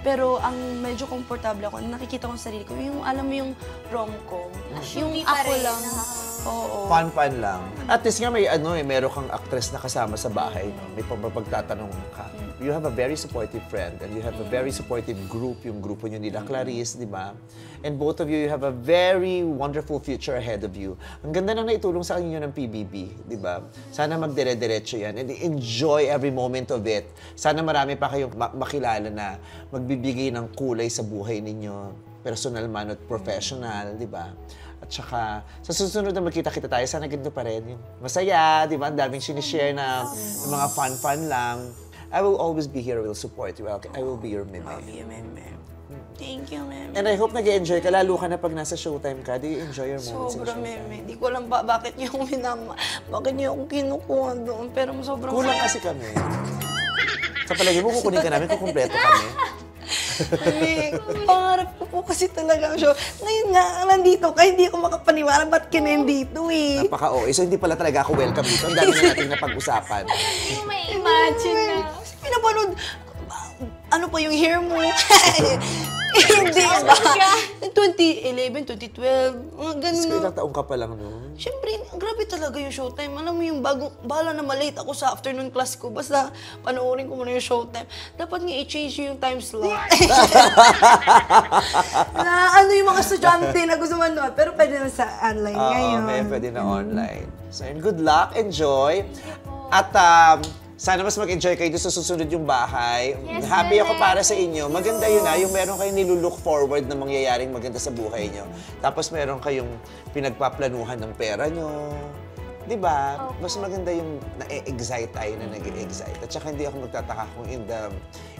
Pero ang medyo komportable ako, nakikita ko sa sarili ko, yung alam mo yung rom-com. Yung Shooty pa ako rin, lang. Fun lang. At least nga may meron kang actress na kasama sa bahay. No? May pagtatanong ka. You have a very supportive friend and you have a very supportive group, yung grupo nyo nila Clarice, di ba? And both of you have a very wonderful future ahead of you. Ang ganda na naitulong sa inyo ng PBB, di ba? Sana magdire-diretso yan and enjoy every moment of it. Sana marami pa kayong makilala na magbibigay ng kulay sa buhay ninyo, personal man at professional, di ba? At saka, sa susunod na magkita-kita tayo, sana ganito pa rin. Yung masaya, di ba? Ang daming sinishare na mga fun-fun lang. I will always be here. I will support you. I will be your meme. I'll be a meme. Thank you, meme. And I hope nag-enjoy ka. Lalo ka na pag nasa showtime ka. Do you enjoy your moments Sobra, in showtime? meme. Di ko alam bakit niyo akong bakit niyo akong kinukuha doon. Pero sobrang... Kulang kasi kami. Sa palagi mo, kukunin ka namin kung kumpleto kami. Pangarap ko po kasi talaga ang show. Ngayon nga, nandito ka, hindi ako makapaniwala ba't ka nandito eh. Napaka-OA. So hindi pala talaga ako welcome dito. Ang dami na natin napag-usapan. May imagine na. Kasi pinapanood, ano pa yung hair mo? Hindi ba? 2011, 2012, mga ganun. So ilang taong ka pa lang noon? Siyempre, grabe talaga yung showtime. Alam mo yung bahala na malate ako sa afternoon class ko. Basta panoorin ko muna yung showtime. Dapat nga i-change yung time slot. Na ano yung mga estudyante na gusto manood. Pero pwede na sa online ngayon. Pwede na online. So, and good luck, enjoy. At sana mas mag-enjoy kayo sa susunod yung bahay. Yes, Happy ako Bebe. para sa inyo. Maganda yun yung meron kayong nilulook forward na mangyayaring maganda sa buhay nyo. Tapos meron kayong pinagpaplanuhan ng pera nyo. Di ba? Mas maganda yung na-excite tayo na nag-excite. At saka hindi ako magtataka kung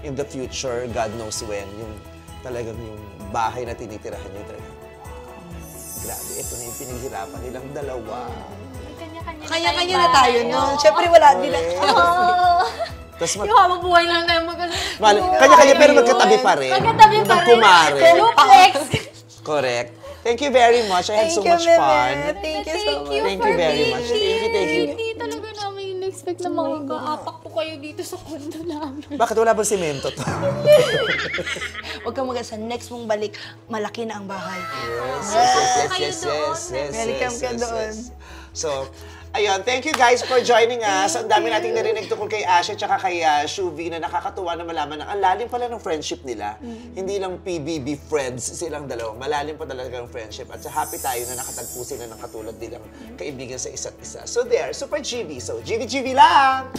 in the future, God knows when, yung talagang yung bahay na tinitirahan nyo talaga. Grabe, ito na yung pinaghirapan nilang dalawa. Kanya-kanya na tayo nun. Siyempre wala din na. Tapos Yung habang buhay lang tayo kanya-kanya pero magkatabi pa rin. Magkatabi pa rin. Magkumare. Duplex. Correct. Thank you very much. I had so much fun. Thank you so much. Thank you very much. Thank you. Hindi talaga namin in-expect na makakaapak po kayo dito sa condo namin. Bakit wala bang semento to? Huwag kang sa next mong balik, malaki na ang bahay. Yes. Welcome ka doon. So, ayun, thank you guys for joining us. Ang dami nating narinig tungkol kay Asha at saka kay Shuvi na nakakatuwa na malaman na ang lalim pala ng friendship nila. Hindi lang PBB friends silang dalawa. Malalim pa talaga ang friendship. At happy tayo na nakatagpo sila ng katulad nilang kaibigan sa isa't isa. So there, Super GB. So, GB lang!